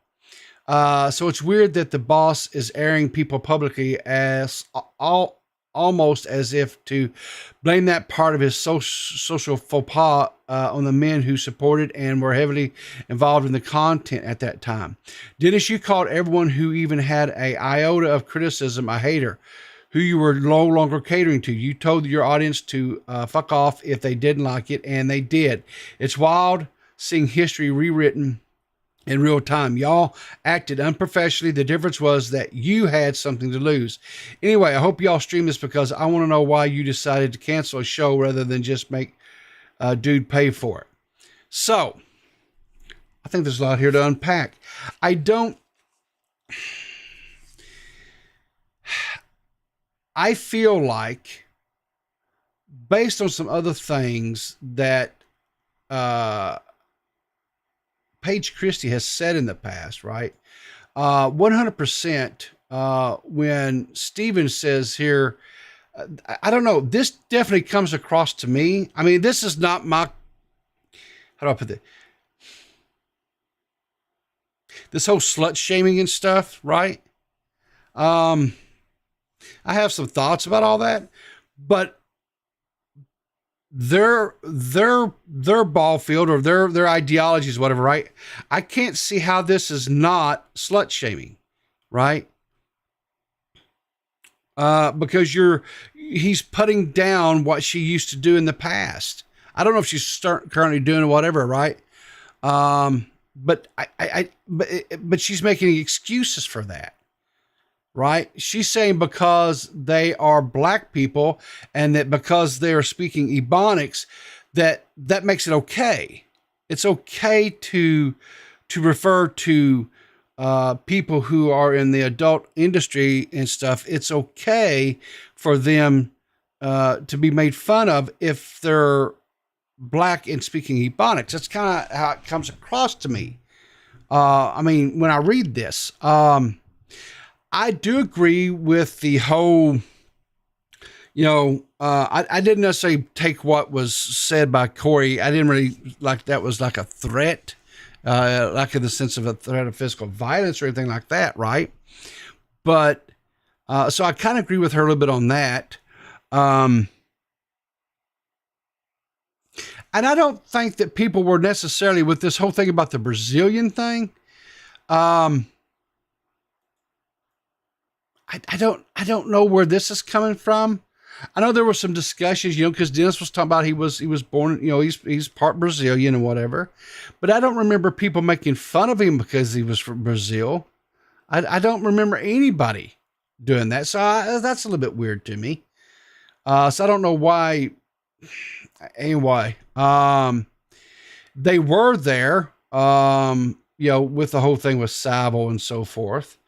So it's weird that the boss is airing people publicly as almost as if to blame that part of his social faux pas on the men who supported and were heavily involved in the content at that time. Dennis, you called everyone who even had an iota of criticism a hater. who you were no longer catering to. You told your audience to fuck off if they didn't like it, and they did. It's wild seeing history rewritten in real time. Y'all acted unprofessionally. The difference was that you had something to lose. Anyway, I hope y'all stream this because I want to know why you decided to cancel a show rather than just make a dude pay for it. So, I think there's a lot here to unpack. I feel like, based on some other things that Paige Christy has said in the past, right? 100% when Steven says here, I don't know, this definitely comes across to me. I mean, this is not my, how do I put it? This whole slut shaming and stuff, right? I have some thoughts about all that, but their ball field or their ideologies, whatever, right? I can't see how this is not slut shaming, right? Because he's putting down what she used to do in the past. I don't know if she's currently doing whatever, right? But but she's making excuses for that. Right? She's saying because they are black people and that because they are speaking Ebonics, that makes it okay. It's okay to refer to people who are in the adult industry and stuff. It's okay for them to be made fun of if they're black and speaking Ebonics. That's kind of how it comes across to me. I mean, when I read this, I do agree with the whole, I didn't necessarily take what was said by Corey. I didn't really like that was like a threat, like in the sense of a threat of physical violence or anything like that, right? But, so I kind of agree with her a little bit on that. And I don't think that people were necessarily with this whole thing about the Brazilian thing. I don't know where this is coming from. I know there were some discussions, because Dennis was talking about he was born, he's part Brazilian and whatever, but I don't remember people making fun of him because he was from Brazil. I don't remember anybody doing that. So that's a little bit weird to me. So I don't know why. Anyway, they were there, with the whole thing with Savile and so forth.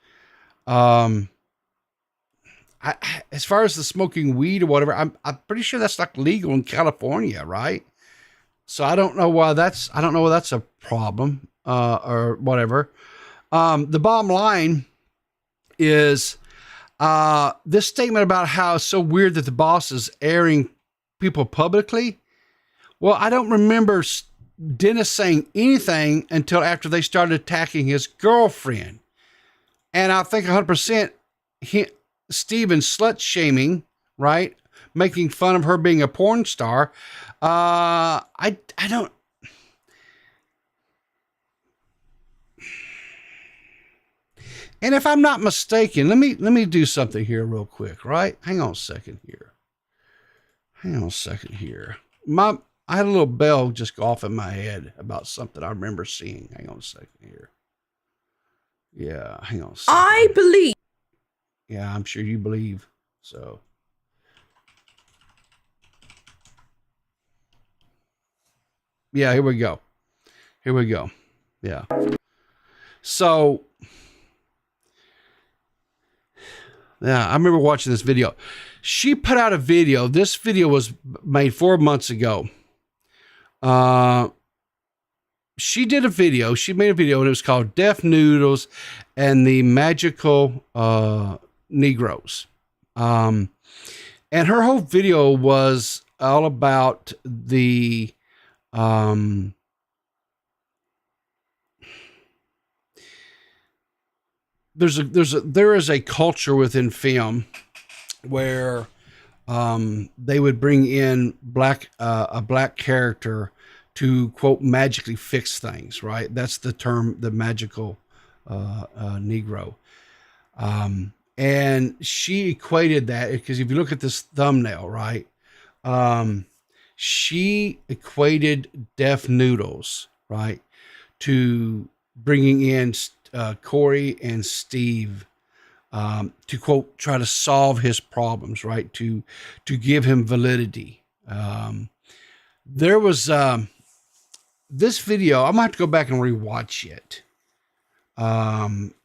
As far as the smoking weed or whatever, I'm pretty sure that's like legal in California, right? So I don't know why that's a problem, or whatever. The bottom line is, this statement about how it's so weird that the boss is airing people publicly. Well, I don't remember Dennis saying anything until after they started attacking his girlfriend. And I think 100% Steven slut shaming, right? Making fun of her being a porn star. I don't. And if I'm not mistaken, let me do something here real quick, right? Hang on a second here. I had a little bell just go off in my head about something I remember seeing. Hang on a second here. Yeah, hang on a second. I believe. Yeah, I'm sure you believe. So. Yeah, here we go. Yeah. So. Yeah, I remember watching this video. She put out a video. This video was made 4 months ago. She made a video and it was called Deaf Noodles and the Magical Negroes. And her whole video was all about the there is a culture within film where they would bring in a black character to, quote, magically fix things, right? That's the term, the magical Negro. And she equated that, because if you look at this thumbnail, right, she equated Deaf Noodles, right, to bringing in Corey and Steve, to quote, try to solve his problems, right, to give him validity. There was this video, I'm gonna have to go back and rewatch it,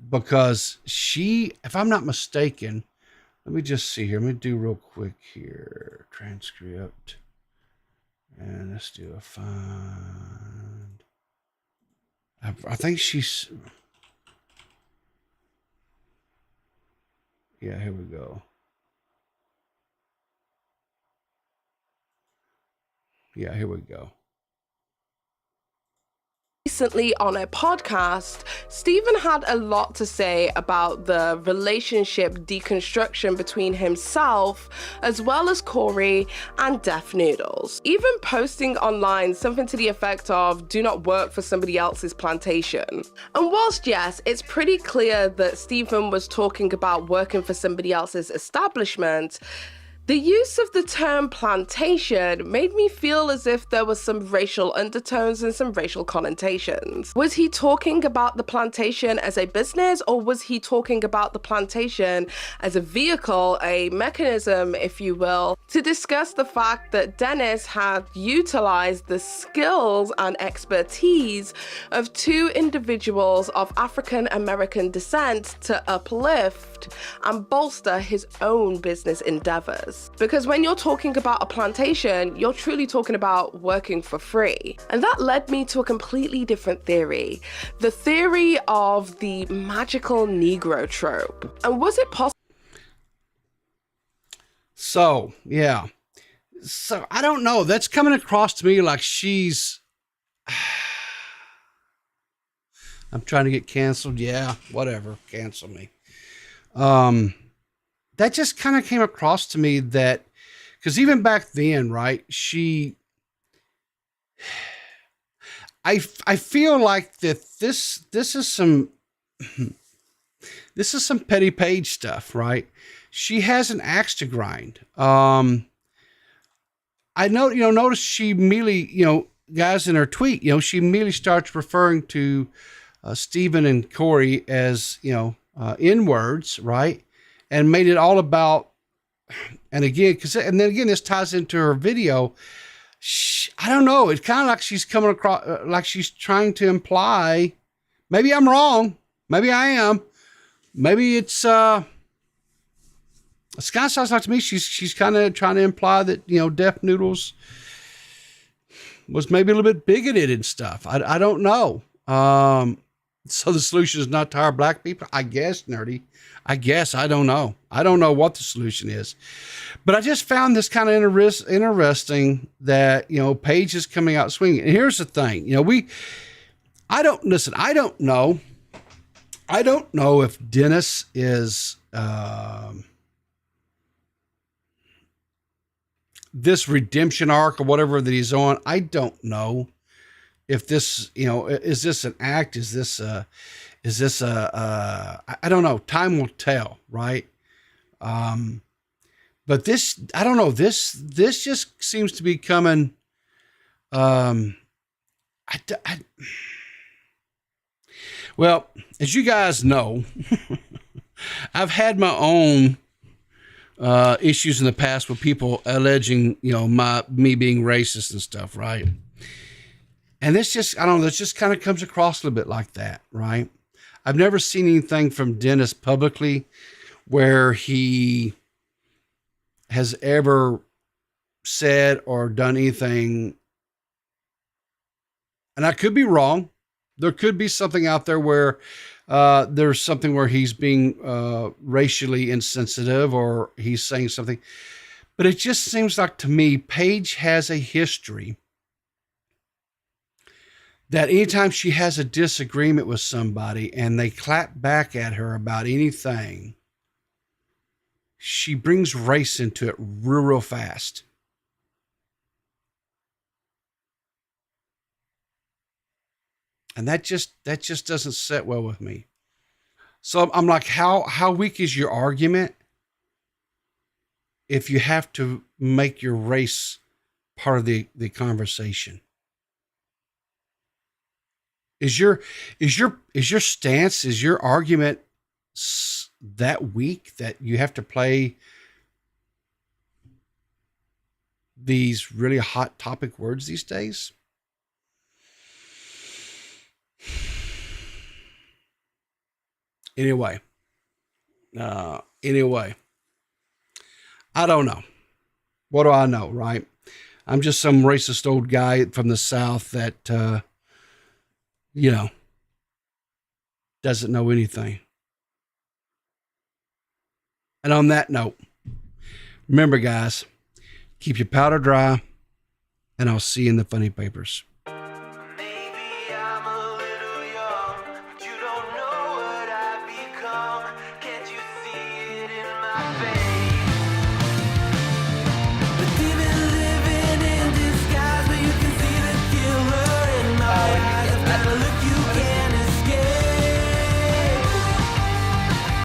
because she, if I'm not mistaken, let me just see here. Let me do real quick here. Transcript. And let's do a find. I think she's, yeah, here we go. Yeah, here we go. Recently on a podcast, Stephen had a lot to say about the relationship deconstruction between himself as well as Corey and Deaf Noodles, even posting online something to the effect of "do not work for somebody else's plantation." And whilst yes, it's pretty clear that Stephen was talking about working for somebody else's establishment, the use of the term plantation made me feel as if there was some racial undertones and some racial connotations. Was he talking about the plantation as a business, or was he talking about the plantation as a vehicle, a mechanism, if you will, to discuss the fact that Dennis had utilized the skills and expertise of two individuals of African American descent to uplift and bolster his own business endeavors? Because when you're talking about a plantation, you're truly talking about working for free. And that led me to a completely different theory. The theory of the magical Negro trope. And was it possible? So, yeah. So, I don't know. That's coming across to me like she's... I'm trying to get canceled. Yeah, whatever. Cancel me. That just kind of came across to me that, because even back then, right, I feel like that this is some petty Paige stuff, right? She has an axe to grind. I know, notice she immediately, guys, in her tweet, she immediately starts referring to Stephen and Corey as, N-words, right? And made it all about, and then again, this ties into her video. I don't know. It's kind of like she's coming across, like she's trying to imply, maybe I'm wrong. Maybe I am. Maybe it's kind of sounds like to me, she's kind of trying to imply that, Deaf Noodles was maybe a little bit bigoted and stuff. I don't know. So the solution is not to hire black people, I guess, nerdy. I guess, I don't know. I don't know what the solution is, but I just found this kind of interesting that, Paige is coming out swinging. And here's the thing, I don't know. I don't know if Dennis is, this redemption arc or whatever that he's on. I don't know if this, is this an act? Is this I don't know. Time will tell, right? But this, I don't know. This just seems to be coming. Well, as you guys know, I've had my own issues in the past with people alleging, me being racist and stuff, right? And this just, I don't know, this just kind of comes across a little bit like that, right? I've never seen anything from Dennis publicly where he has ever said or done anything. And I could be wrong. There could be something out there where there's something where he's being racially insensitive or he's saying something. But it just seems like to me, Paige has a history that anytime she has a disagreement with somebody and they clap back at her about anything, she brings race into it real fast. And that just doesn't sit well with me. So I'm like, how weak is your argument if you have to make your race part of the conversation? Is your stance, is your argument that weak that you have to play these really hot topic words these days? Anyway, I don't know. What do I know, right? I'm just some racist old guy from the South that, doesn't know anything. And on that note, remember, guys, keep your powder dry, and I'll see you in the funny papers.